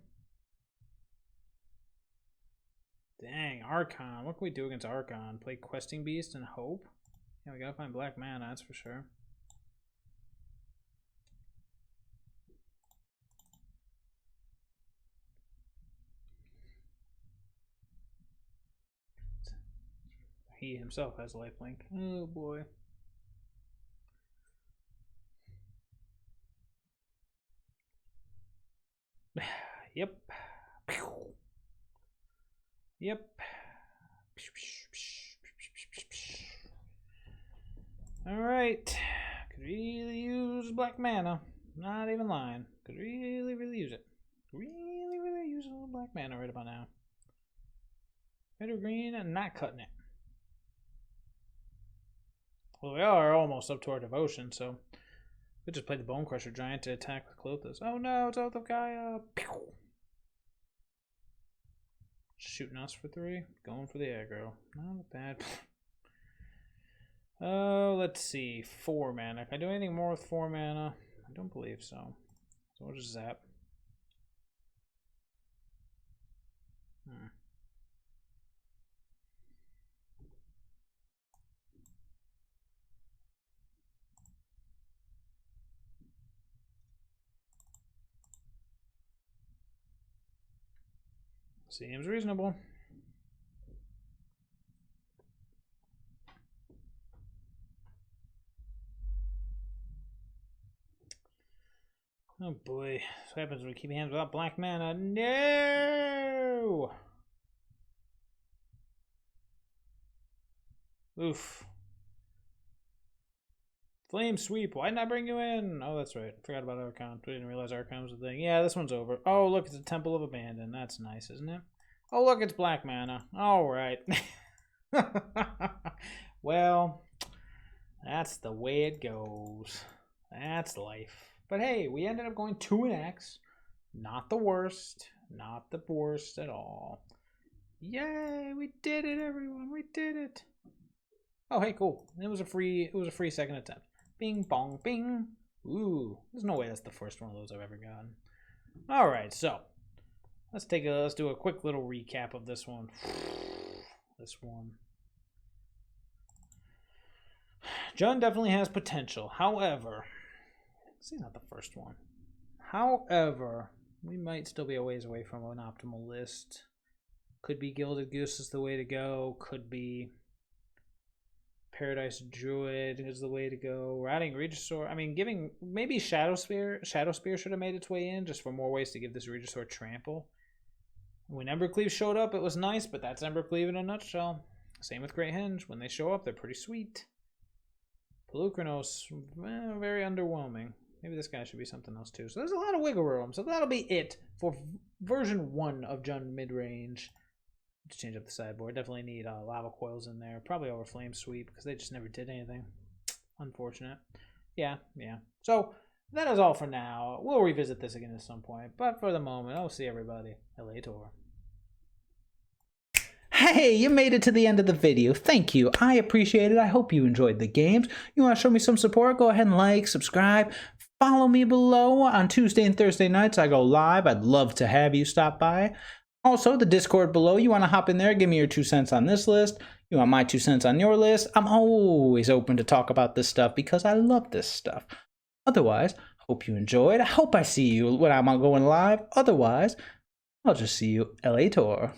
Archon. What can we do against Archon? Play Questing Beast and hope? Yeah, we gotta find black mana, that's for sure. He himself has lifelink. Oh boy. Yep. Yep. Alright. Could really use black mana. Not even lying. Could really, really use it. Really, really use a little black mana right about now. Red or green and not cutting it. Well, we are almost up to our devotion, so we just played the Bone Crusher Giant to attack with Clothis. Oh no, it's Oath of Gaia. Pew! Shooting us for 3. Going for the aggro. Not bad. Oh, let's see. 4 mana. Can I do anything more with 4 mana? I don't believe so. So we'll just zap. Seems reasonable. Oh boy. What happens when we keep hands without black mana? No! Oof. Flame Sweep. Why didn't I bring you in? Oh, that's right. Forgot about Archon. We didn't realize Archon was a thing. Yeah, this one's over. Oh, look, it's a Temple of Abandon. That's nice, isn't it? Oh, look, it's black mana. All right. Well, that's the way it goes. That's life. But hey, we ended up going 2-X. Not the worst. Not the worst at all. Yay, we did it, everyone. We did it. Oh, hey, cool. It was a free second attempt. Bing, bong, bing. Ooh, there's no way that's the first one of those I've ever gotten. All right, so let's do a quick little recap of this one. This one. John definitely has potential. However, this is not the first one. However, we might still be a ways away from an optimal list. Could be Gilded Goose is the way to go. Could be Paradise Druid is the way to go. We're adding Regisaur. I mean, giving maybe Shadow Spear. Shadow Spear should have made its way in just for more ways to give this Regisaur trample. When Embercleave showed up, it was nice, but that's Embercleave in a nutshell. Same with Great Henge. When they show up, they're pretty sweet. Pelucranos, very underwhelming. Maybe this guy should be something else too. So there's a lot of wiggle room. So that'll be it for version 1 of Jund Midrange. To change up the sideboard. Definitely need lava coils in there. Probably over Flame Sweep because they just never did anything. Unfortunate. Yeah. So that is all for now. We'll revisit this again at some point. But for the moment, I'll see everybody. Later. Hey, you made it to the end of the video. Thank you. I appreciate it. I hope you enjoyed the games. You want to show me some support? Go ahead and like, subscribe. Follow me below. On Tuesday and Thursday nights, I go live. I'd love to have you stop by. Also, the Discord below, you want to hop in there, give me your 2 cents on this list. You want my 2 cents on your list. I'm always open to talk about this stuff because I love this stuff. Otherwise, hope you enjoyed. I hope I see you when I'm going live. Otherwise, I'll just see you later.